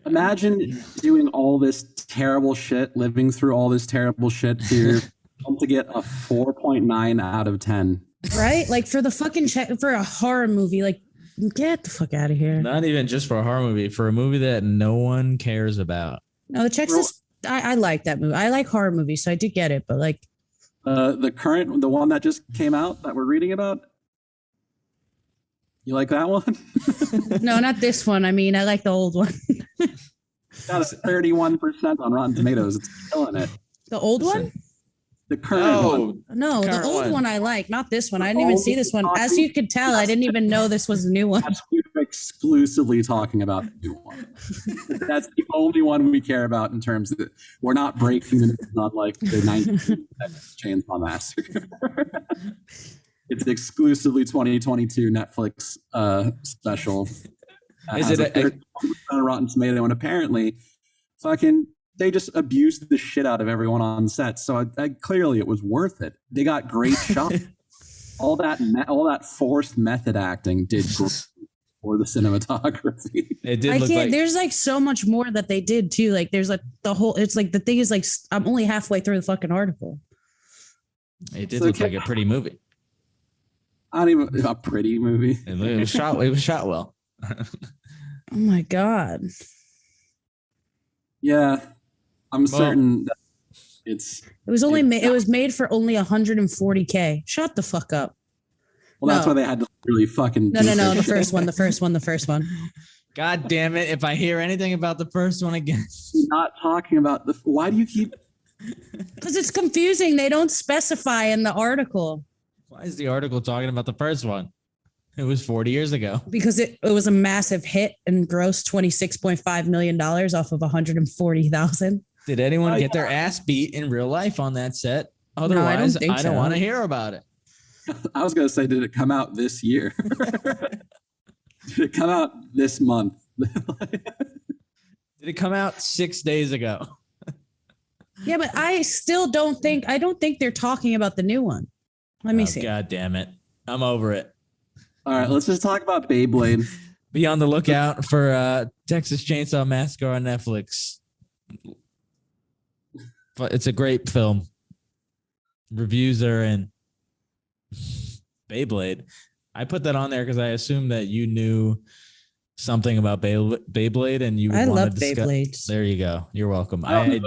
Imagine doing all this terrible shit, living through all this terrible shit to get a 4.9 out of 10. Right? Like for the fucking for a horror movie, like get the fuck out of here. Not even just for a horror movie, for a movie that no one cares about. No, the Texas, I like that movie. I like horror movies, so I did get it, but like the one that just came out that we're reading about. You like that one? no, not this one. I mean, I like the old one. Got a 31% on Rotten Tomatoes. It's killing it. The old one? The current one. No, the current old one. one I like, not this one. The I didn't even old see this one. one. As you could tell, I didn't even know this was a new one. We're exclusively talking about the new one. That's the only one we care about in terms of we're not breaking the news on like the 19th Chainsaw Massacre. It's exclusively 2022 Netflix special. Is it a Rotten Tomato? And apparently, fucking, they just abused the shit out of everyone on set. So clearly, it was worth it. They got great shots. all that forced method acting did great for the cinematography. It did look like there's like so much more that they did too. Like there's like the whole. It's like the thing is like I'm only halfway through the fucking article. it did look like a pretty movie. Not even a pretty movie. It was shot. It was shot well. Oh my god. Yeah, I'm certain that It was only it was made for only 140K. Shut the fuck up. Well, that's No. why they had to really fucking. No, the first one. God damn it! If I hear anything about the first one again, Not talking about the. Why do you keep? Because it's confusing. They don't specify in the article. why is the article talking about the first one? It was 40 years ago. Because it was a massive hit and grossed $26.5 million off of 140,000. Did anyone get their ass beat in real life on that set? No, I don't Otherwise, think I don't so. want to hear about it. I was gonna say, did it come out this year? Did it come out this month? Did it come out 6 days ago? Yeah, but I still don't think they're talking about the new one. Let me see. God damn it. I'm over it. All right, let's just talk about Beyblade. Be on the lookout for Texas Chainsaw Massacre on Netflix. But it's a great film. Reviews are in. Beyblade. I put that on there because I assumed that you knew something about Beyblade and you would I want love to discuss. Beyblades. There you go. You're welcome. I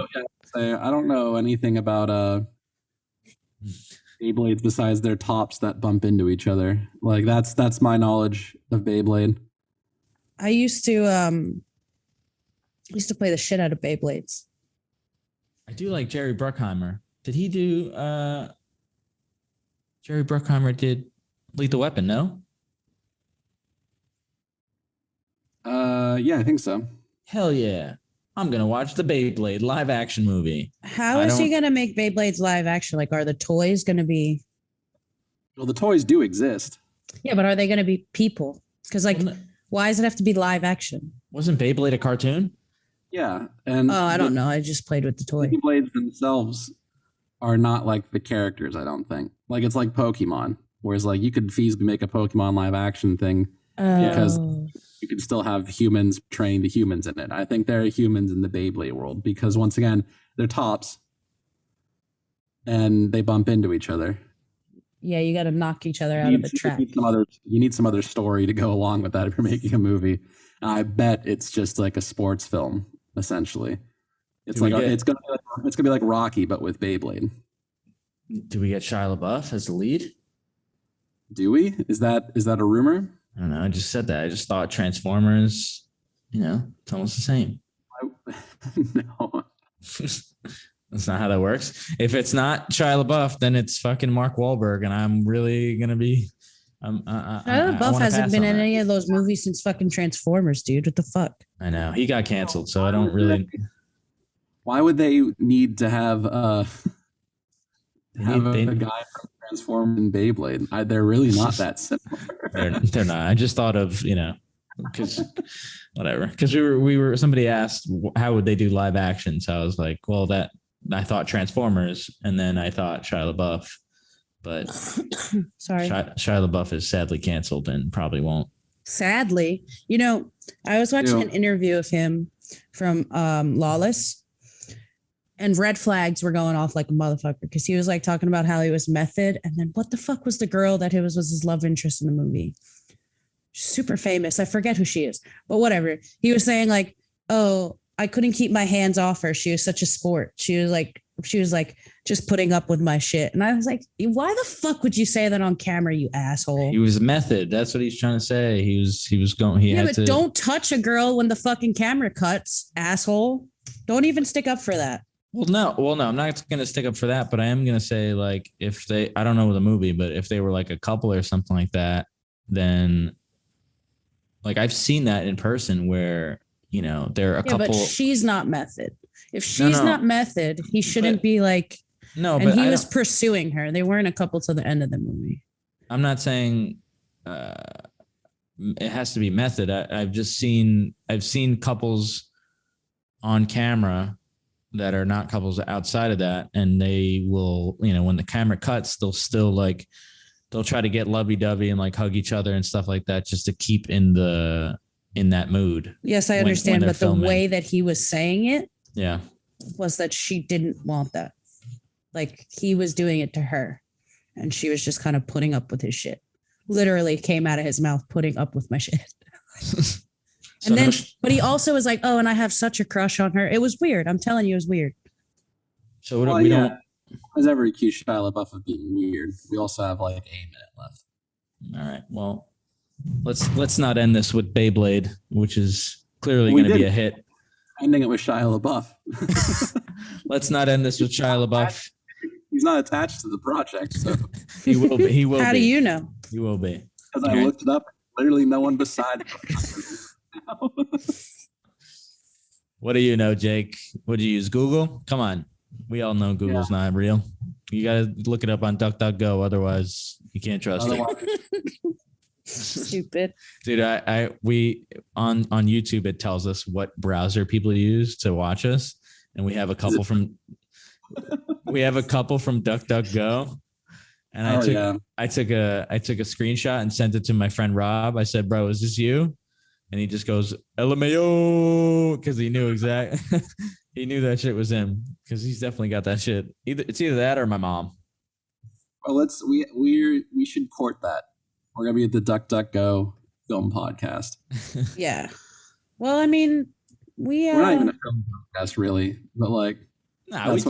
don't know anything about Beyblades besides their tops that bump into each other. Like that's my knowledge of Beyblade. I used to play the shit out of Beyblades. I do like Jerry Bruckheimer. Did he do Jerry Bruckheimer did Lethal Weapon, no? Yeah, I think so. Hell yeah. I'm gonna watch the Beyblade live action movie. How is he gonna make Beyblades live action? Like, are the toys gonna be? Well, the toys do exist. Yeah, but are they gonna be people? Because like, why does it have to be live action? Wasn't Beyblade a cartoon? Yeah, and Oh, I don't know. I just played with the toy. Beyblades themselves are not like the characters. I don't think. Like it's like Pokemon, whereas like you could feasibly make a Pokemon live action thing because you can still have humans train the humans in it. I think there are humans in the Beyblade world because once again, they're tops and they bump into each other. Yeah, you got to knock each other out of the track. You need some other story to go along with that if you're making a movie. And I bet it's just like a sports film, essentially. It's like it's gonna be like Rocky, but with Beyblade. Do we get Shia LaBeouf as the lead? Do we? Is that a rumor? I don't know. I just said that. I just thought Transformers, it's almost the same. No. That's not how that works. If it's not Shia LaBeouf, then it's fucking Mark Wahlberg, and I'm really gonna be. Shia LaBeouf hasn't been in any of those movies since fucking Transformers, dude. What the fuck? I know he got canceled, so I don't really. Why would they need to have a guy from Transformers and Beyblade? They're really not that similar. They're not. I just thought of because whatever. Because we were somebody asked how would they do live action, so I was like, well, that I thought Transformers, and then I thought Shia LaBeouf, but Sorry, Shia LaBeouf is sadly canceled and probably won't. Sadly, I was watching an interview of him from Lawless. And red flags were going off like a motherfucker because he was like talking about how he was method. And then what the fuck was the girl that was his love interest in the movie? Super famous. I forget who she is, but whatever. He was saying like, oh, I couldn't keep my hands off her. She was such a sport. She was like just putting up with my shit. And I was like, why the fuck would you say that on camera, you asshole? He was method. That's what he's trying to say. He was going. But don't touch a girl when the fucking camera cuts, asshole. Don't even stick up for that. Well, no, I'm not going to stick up for that, but I am going to say like if they, I don't know the movie, but if they were like a couple or something like that, then like I've seen that in person where, you know, they're a Yeah, but couple. she's not method. If she's no. not method, he shouldn't But- be like, No, and but he I was don't, pursuing her. They weren't a couple till the end of the movie. I'm not saying it has to be method. I've seen couples on camera that are not couples outside of that, and they will, you know, when the camera cuts, they'll still like they'll try to get lovey-dovey and like hug each other and stuff like that just to keep in that mood. Yes, I when understand, they're but the filming. way that he was saying it Yeah. was that she didn't want that. Like he was doing it to her, and she was just kind of putting up with his shit. Literally came out of his mouth, putting up with my shit. And then, but he also was like, "Oh, and I have such a crush on her." It was weird. I'm telling you, it was weird. So we Well, don't. Has ever accused Shia LaBeouf of being weird. We also have like a minute left. All right. Well, let's not end this with Beyblade, which is clearly We going to be did. a hit. Ending it with Shia LaBeouf. Let's not end this with Shia LaBeouf. He's not attached to the project, so He will be. He will How be. do you know? He will be. because I Okay. looked it up, literally no one beside. What do you know, Jake? What do you use? Google? Come on. We all know Google's not real. You got to look it up on DuckDuckGo. Otherwise, you can't trust it. Otherwise, Stupid. Dude, we on YouTube, it tells us what browser people use to watch us. And we have a couple from DuckDuckGo. And I took a screenshot and sent it to my friend Rob. I said, "Bro, is this you?" And he just goes, "LMAO," because he knew he knew that shit was him, because he's definitely got that shit. It's either that or my mom. well, we should court that. We're gonna be at the DuckDuckGo film podcast. Yeah. Well, I mean, We're not even a film podcast, really, but like, Nah, that's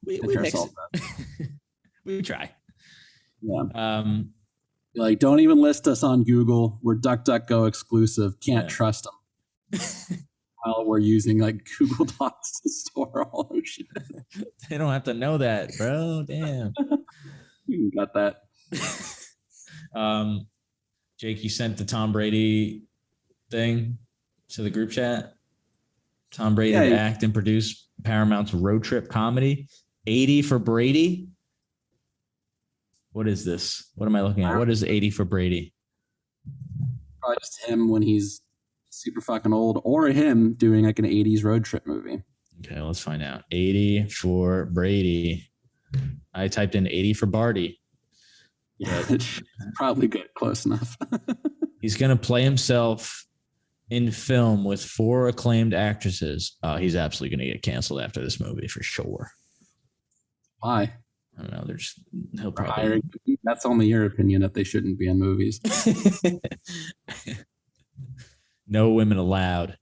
we what mix ourselves it. We try. Yeah. Like, don't even list us on Google. We're DuckDuckGo exclusive. Can't Yeah. trust them. While we're using like Google Docs to store all our shit. They don't have to know that, bro. Damn. You got that. Jake, you sent the Tom Brady thing to the group chat. Tom Brady to act and produce Paramount's road trip comedy. 80 for Brady. What is this? What am I looking at? What is 80 for Brady? Probably just him when he's super fucking old, or him doing like an 80s road trip movie. Okay, let's find out. 80 for Brady. I typed in 80 for Barty. Yeah, it's probably good. Close enough. He's going to play himself in film with 4 acclaimed actresses. He's absolutely going to get canceled after this movie for sure. Why? I don't know. He'll For probably. hiring. That's only your opinion that they shouldn't be in movies. No women allowed.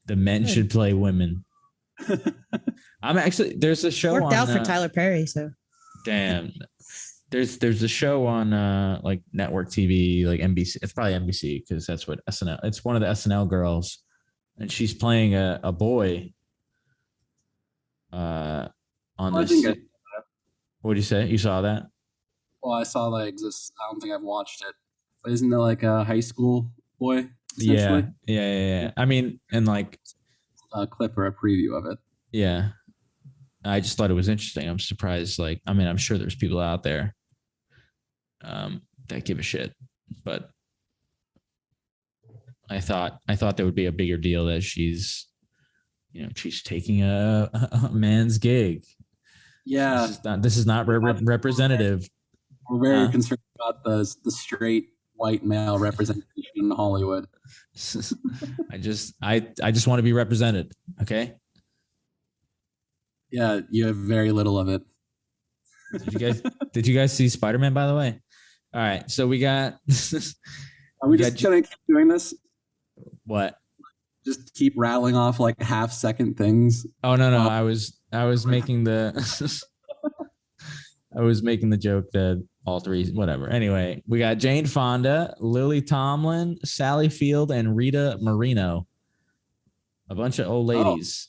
The men should play women. There's a show Worked on, out for Tyler Perry, so Damn. There's a show on like network TV, like NBC. It's probably NBC because that's what SNL. It's one of the SNL girls, and she's playing a boy. On this. What did you say? You saw that? Well, I saw that exists. I don't think I've watched it. But isn't it like a high school boy? Yeah. I mean, and like a clip or a preview of it. Yeah. I just thought it was interesting. I'm surprised. Like, I mean, I'm sure there's people out there that give a shit, but I thought there would be a bigger deal that she's taking a man's gig. Yeah. This is not representative. We're very concerned about the straight white male representation in Hollywood. I just want to be represented. Okay. Yeah, you have very little of it. Did you guys see Spider-Man, by the way? All right. So we got. Are we just going to keep doing this? What? Just keep rattling off like half-second things. Oh no! I was making the joke that all three, whatever. Anyway, we got Jane Fonda, Lily Tomlin, Sally Field, and Rita Moreno. A bunch of old ladies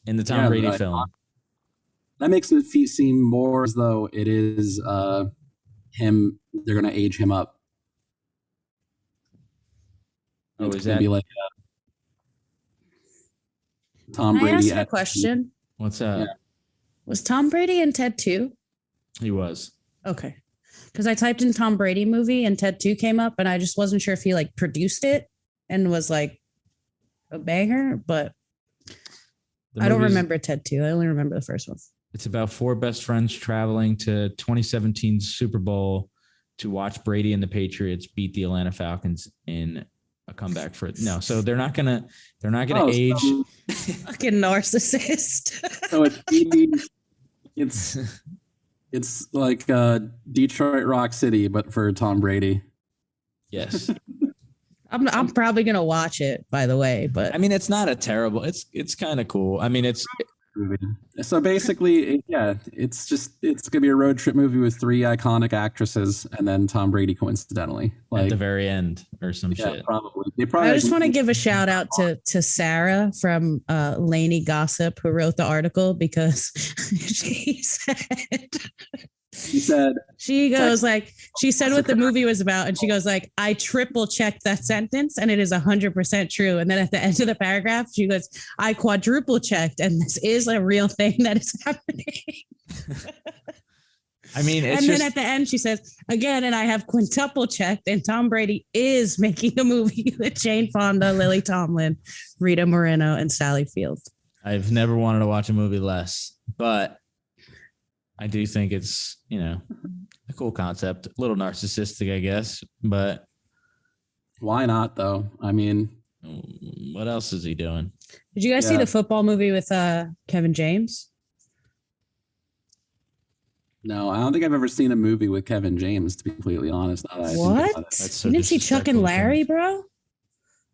in the Tom Brady film. That makes it seem more as though it is him. They're gonna age him up. Oh, It's is gonna that be like Tom Can I Brady? ask a question? what's up? Yeah. Was Tom Brady in Ted 2? He was. Okay. Because I typed in Tom Brady movie and Ted 2 came up, and I just wasn't sure if he like produced it and was like a banger, but I don't remember Ted 2. I only remember the first one. It's about four best friends traveling to 2017 Super Bowl to watch Brady and the Patriots beat the Atlanta Falcons in a comeback for it. No, so they're not gonna age. Fucking narcissist. So it's like Detroit Rock City, but for Tom Brady. Yes. I'm probably gonna watch it, by the way, but I mean, it's not a terrible. It's kind of cool. I mean, it's So basically, it's gonna be a road trip movie with three iconic actresses, and then Tom Brady coincidentally, at the very end or some shit. Probably. I just want to give a shout out to Sarah from Laney Gossip, who wrote the article, because she said she said what the movie was about, and she goes like, I triple checked that sentence and it is 100% true. And then at the end of the paragraph, she goes, I quadruple checked, and this is a real thing that is happening. I mean, then at the end, she says, again, and I have quintuple checked, and Tom Brady is making a movie with Jane Fonda, Lily Tomlin, Rita Moreno, and Sally Field. I've never wanted to watch a movie less, but I do think it's, a cool concept, a little narcissistic, I guess, but why not though? I mean, what else is he doing? Did you guys see the football movie with Kevin James? No, I don't think I've ever seen a movie with Kevin James, to be completely honest. What? That's so you didn't see Chuck and Larry, bro?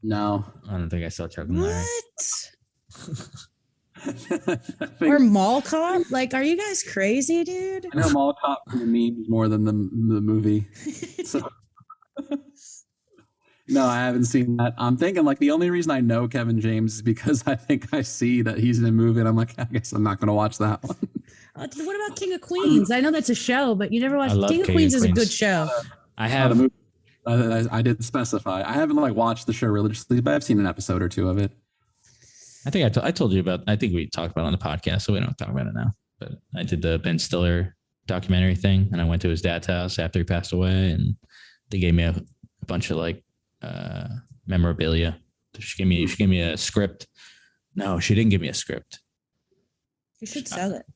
No. I don't think I saw Chuck and Larry. What? Or Mall Cop? Like, are you guys crazy, dude? I know Mall Cop from the memes more than the movie. So. No, I haven't seen that. I'm thinking like the only reason I know Kevin James is because I think I see that he's in a movie, and I'm like, I guess I'm not going to watch that one. What about King of Queens? I know that's a show, but you never watched King of Queens. Is a good show. I have. I did specify. I haven't watched the show religiously, but I've seen an episode or two of it. I think I told you about. I think we talked about it on the podcast, so we don't talk about it now. But I did the Ben Stiller documentary thing, and I went to his dad's house after he passed away, and they gave me a bunch of memorabilia. She gave me a script. No, she didn't give me a script. You should sell it.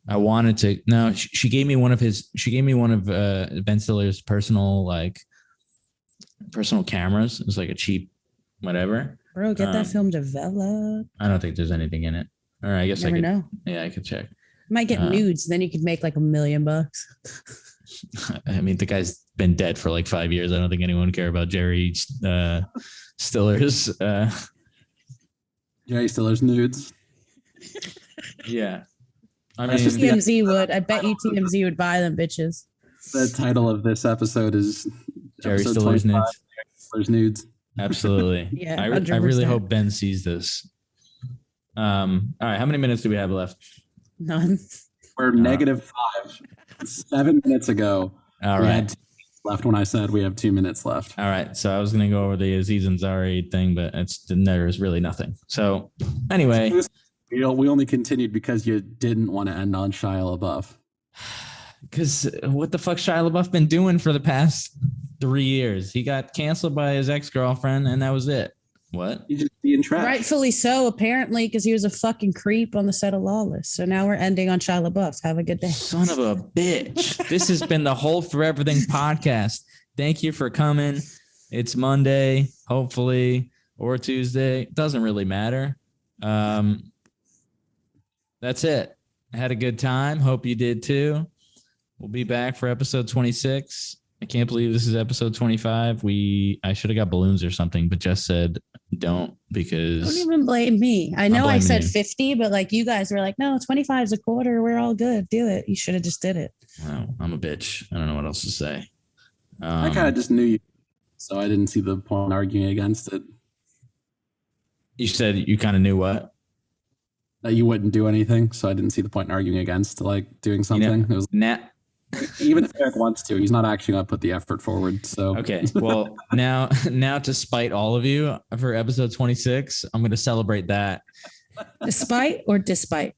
I wanted to. No, she gave me one of Ben Stiller's personal cameras. It was like a cheap whatever. Bro, get that film developed. I don't think there's anything in it. All right, I guess I could know. Yeah, I could check. You might get nudes, then you could make like $1 million. I mean, the guy's been dead for like 5 years. I don't think anyone care about Jerry Stiller's. Jerry Stiller's nudes. Yeah. I mean, TMZ would. I bet you TMZ would buy them bitches. The title of this episode is Jerry Stiller's Nudes. Jerry Stiller's Nudes. Absolutely. Yeah, I really hope Ben sees this. All right. How many minutes do we have left? None. We're -5. 7 minutes ago. All we right. had 2 minutes left when I said we have 2 minutes left. All right. So I was going to go over the Aziz Ansari thing, but there's really nothing. So anyway. We only continued because you didn't want to end on Shia LaBeouf. Because what the fuck Shia LaBeouf been doing for the past 3 years? He got canceled by his ex-girlfriend, and that was it. What? You just being trash. Rightfully so, apparently, because he was a fucking creep on the set of Lawless. So now we're ending on Shia LaBeouf. Have a good day. Son of a bitch. This has been the Whole For Everything podcast. Thank you for coming. It's Monday, hopefully, or Tuesday. Doesn't really matter. That's it. I had a good time. Hope you did too. We'll be back for episode 26. I can't believe this is episode 25. I should have got balloons or something, but Jess said don't because. Don't even blame me. I know I said you. 50, but like you guys were like, no, 25 is a quarter. We're all good. Do it. You should have just did it. Well, I'm a bitch. I don't know what else to say. I kind of just knew you, so I didn't see the point arguing against it. You said you kind of knew what? that you wouldn't do anything, so I didn't see the point in arguing against like doing something. It was even if Eric wants to, he's not actually going to put the effort forward. So Okay, well now to spite all of you for episode 26, I'm going to celebrate that. Despite or despite?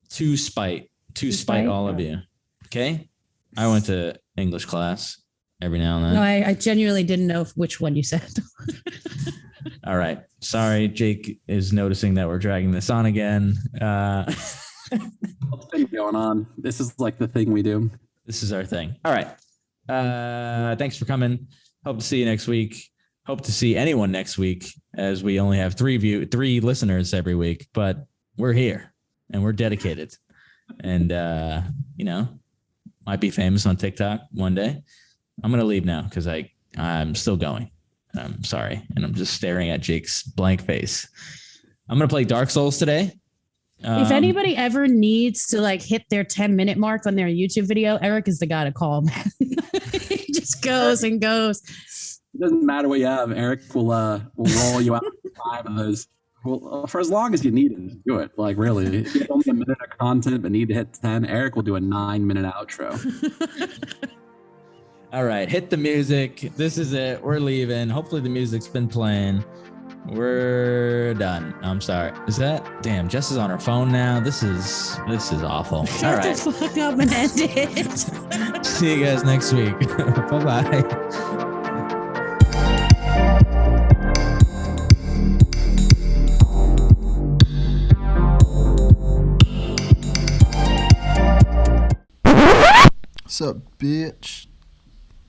To spite all of you. Okay, I went to English class every now and then. No, I genuinely didn't know which one you said. All right, sorry, Jake is noticing that we're dragging this on again. what's been going on? This is like the thing we do. This is our thing. All right. Thanks for coming. Hope to see you next week. Hope to see anyone next week, as we only have three listeners every week, but we're here and we're dedicated, and might be famous on TikTok one day. I'm gonna leave now because I'm still going. I'm sorry, and I'm just staring at Jake's blank face. I'm gonna play Dark Souls today. If anybody ever needs to like hit their 10-minute mark on their YouTube video, Eric is the guy to call, man. He just goes and goes. It doesn't matter what you have. Eric will roll you out 5 of those. Well, for as long as you need it, do it. Like really, if you have only a minute of content but need to hit 10, Eric will do a 9-minute outro. All right, hit the music. This is it. We're leaving. Hopefully the music's been playing. We're done. I'm sorry. Is that damn? Jess is on her phone now. This is awful. Shut All right. the fuck up and end it. See you guys next week. Bye-bye. What's up, bitch?